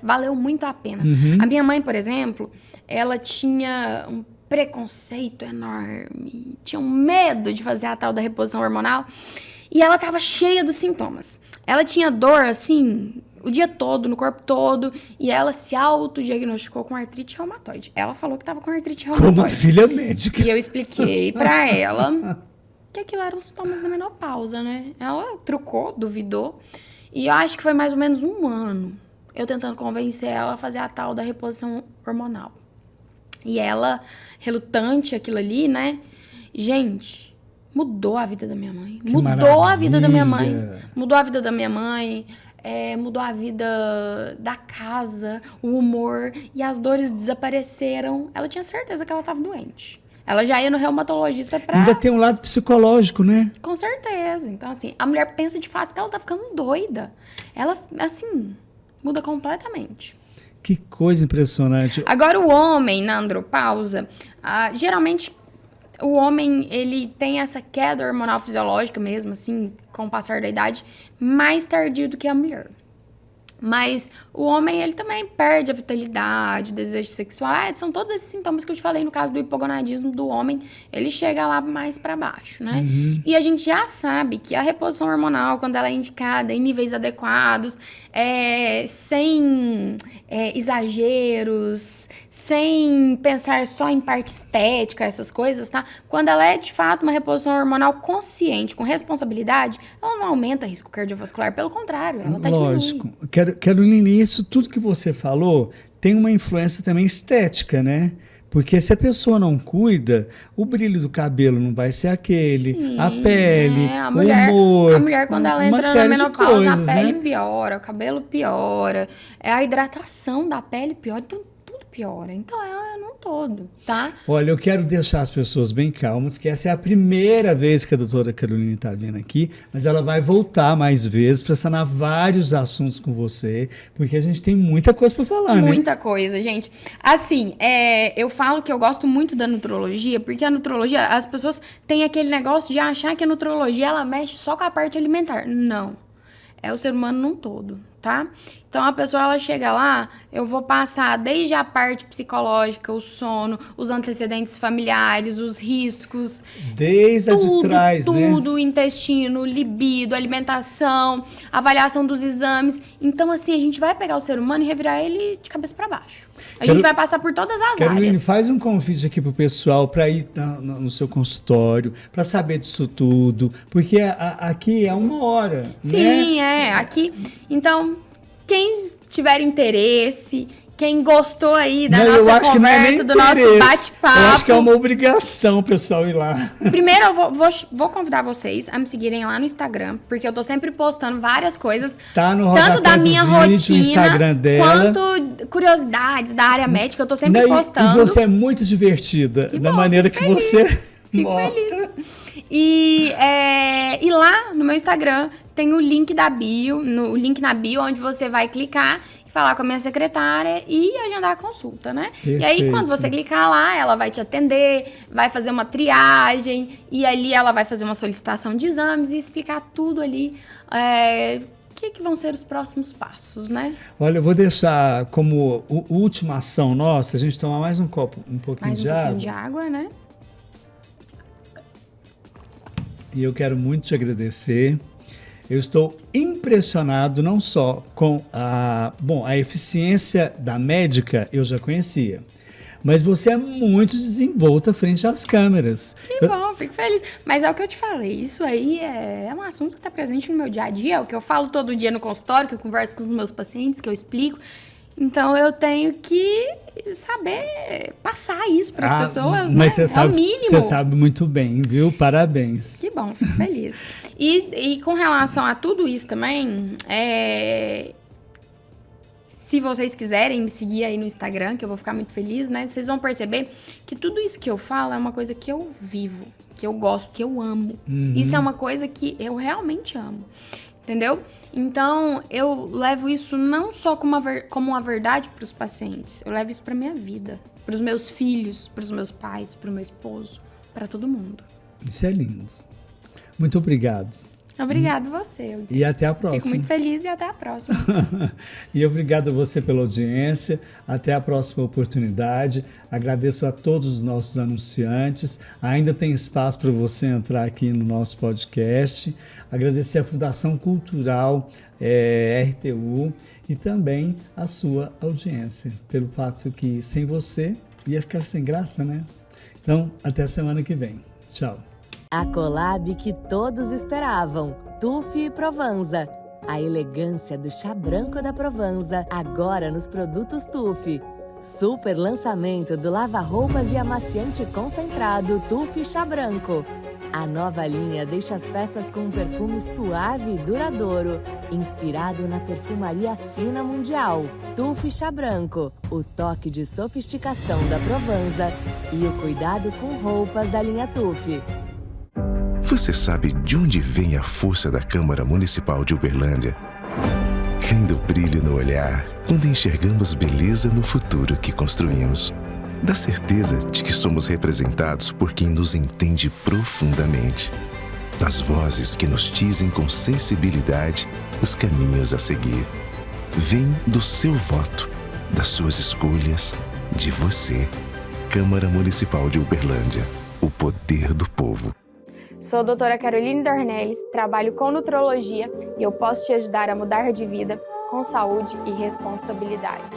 valeu muito a pena. A minha mãe, por exemplo, ela tinha um preconceito enorme, tinha um medo de fazer a tal da reposição hormonal, e ela estava cheia dos sintomas. Ela tinha dor, assim... o dia todo, no corpo todo, e ela se autodiagnosticou com artrite reumatoide. Ela falou que estava com artrite reumatoide. Como a filha médica. E eu expliquei pra ela que aquilo eram sintomas da menopausa, né? Ela trucou, duvidou, e eu acho que foi mais ou menos 1 ano eu tentando convencer ela a fazer a tal da reposição hormonal. E ela, relutante aquilo ali, né? Gente, mudou a vida da minha mãe. Mudou a vida da minha mãe. Mudou a vida da minha mãe. Mudou a vida da casa, o humor, e as dores desapareceram. Ela tinha certeza que ela estava doente. Ela já ia no reumatologista pra... Ainda tem um lado psicológico, né? Com certeza. Então, assim, a mulher pensa de fato que ela tá ficando doida. Ela, assim, muda completamente. Que coisa impressionante. Agora, o homem na andropausa, geralmente... o homem, ele tem essa queda hormonal fisiológica mesmo, assim, com o passar da idade, mais tardio do que a mulher. Mas o homem, ele também perde a vitalidade, o desejo sexual. São todos esses sintomas que eu te falei no caso do hipogonadismo do homem. Ele chega lá mais para baixo, né? E a gente já sabe que a reposição hormonal, quando ela é indicada em níveis adequados, sem exageros, sem pensar só em parte estética, essas coisas, tá? Quando ela é, de fato, uma reposição hormonal consciente, com responsabilidade, ela não aumenta risco cardiovascular. Pelo contrário, ela tá Lógico. diminuindo. Carolina, isso tudo que você falou tem uma influência também estética, né? Porque se a pessoa não cuida, o brilho do cabelo não vai ser aquele, Sim, a pele, o humor. A mulher, quando ela entra na menopausa, coisas, a pele né? piora, o cabelo piora, a hidratação da pele piora, então tudo piora. Então é num todo, tá? Olha, eu quero deixar as pessoas bem calmas, que essa é a primeira vez que a doutora Caroline está vindo aqui, mas ela vai voltar mais vezes para sanar vários assuntos com você, porque a gente tem muita coisa para falar, né? Muita coisa, gente. Assim, eu falo que eu gosto muito da nutrologia, porque a nutrologia, as pessoas têm aquele negócio de achar que a nutrologia, ela mexe só com a parte alimentar. Não. É o ser humano num todo, tá? Então, a pessoa, ela chega lá, eu vou passar desde a parte psicológica, o sono, os antecedentes familiares, os riscos. Desde a de trás, né? Tudo, intestino, libido, alimentação, avaliação dos exames. Então, assim, a gente vai pegar o ser humano e revirar ele de cabeça para baixo. A gente vai passar por todas as Caroline, áreas. faz um convite aqui pro pessoal para ir no seu consultório, para saber disso tudo, porque aqui é 1 hora. Sim, né? aqui. Então, quem tiver interesse, quem gostou aí da eu nossa acho que não é nem conversa, do nosso interesse. bate-papo. Eu acho que é uma obrigação o pessoal ir lá. Primeiro, eu vou convidar vocês a me seguirem lá no Instagram, porque eu tô sempre postando várias coisas. Tá no tanto da minha rotina, o Instagram dela. quanto curiosidades da área médica, eu tô sempre E postando. você é muito divertida, da maneira que feliz, você fico mostra. Feliz. E lá no meu Instagram tem o link da bio, o link na bio, onde você vai clicar e falar com a minha secretária e agendar a consulta, né? Perfeito. E aí, quando você clicar lá, ela vai te atender, vai fazer uma triagem, e ali ela vai fazer uma solicitação de exames e explicar tudo ali, o que vão ser os próximos passos, né? Olha, eu vou deixar como última ação nossa, a gente tomar mais um pouquinho de água. pouquinho de água, né? E eu quero muito te agradecer. Eu estou impressionado não só com a eficiência da médica, eu já conhecia, mas você é muito desenvolta frente às câmeras. Que bom, fico feliz. Mas é o que eu te falei, isso aí é um assunto que está presente no meu dia a dia, é o que eu falo todo dia no consultório, que eu converso com os meus pacientes, que eu explico. Então, eu tenho que saber passar isso para as pessoas, mas né? Você sabe, é o mínimo. Você sabe muito bem, viu? Parabéns. Que bom, fico feliz. E com relação a tudo isso também, se vocês quiserem me seguir aí no Instagram, que eu vou ficar muito feliz, né? Vocês vão perceber que tudo isso que eu falo é uma coisa que eu vivo, que eu gosto, que eu amo. Isso é uma coisa que eu realmente amo. Entendeu? Então, eu levo isso não só como uma verdade para os pacientes, eu levo isso para minha vida, para os meus filhos, para os meus pais, para o meu esposo, para todo mundo. Isso é lindo. Muito obrigado. Obrigado você. E até a próxima. Fico muito feliz e até a próxima. E obrigado a você pela audiência. Até a próxima oportunidade. Agradeço a todos os nossos anunciantes. Ainda tem espaço para você entrar aqui no nosso podcast. Agradecer à Fundação Cultural RTU e também a sua audiência, pelo fato que sem você ia ficar sem graça, né? Então, até semana que vem. Tchau. A collab que todos esperavam, TUF e Provanza. A elegância do chá branco da Provanza, agora nos produtos TUF. Super lançamento do lava-roupas e amaciante concentrado TUF Chá Branco. A nova linha deixa as peças com um perfume suave e duradouro, inspirado na perfumaria fina mundial. TUF Chá Branco, o toque de sofisticação da Provanza e o cuidado com roupas da linha TUF. Você sabe de onde vem a força da Câmara Municipal de Uberlândia? Vem do brilho no olhar, quando enxergamos beleza no futuro que construímos. Da certeza de que somos representados por quem nos entende profundamente. Das vozes que nos dizem com sensibilidade os caminhos a seguir. Vem do seu voto, das suas escolhas, de você. Câmara Municipal de Uberlândia. O poder do povo. Sou a doutora Caroline Dornelles, trabalho com nutrologia e eu posso te ajudar a mudar de vida com saúde e responsabilidade.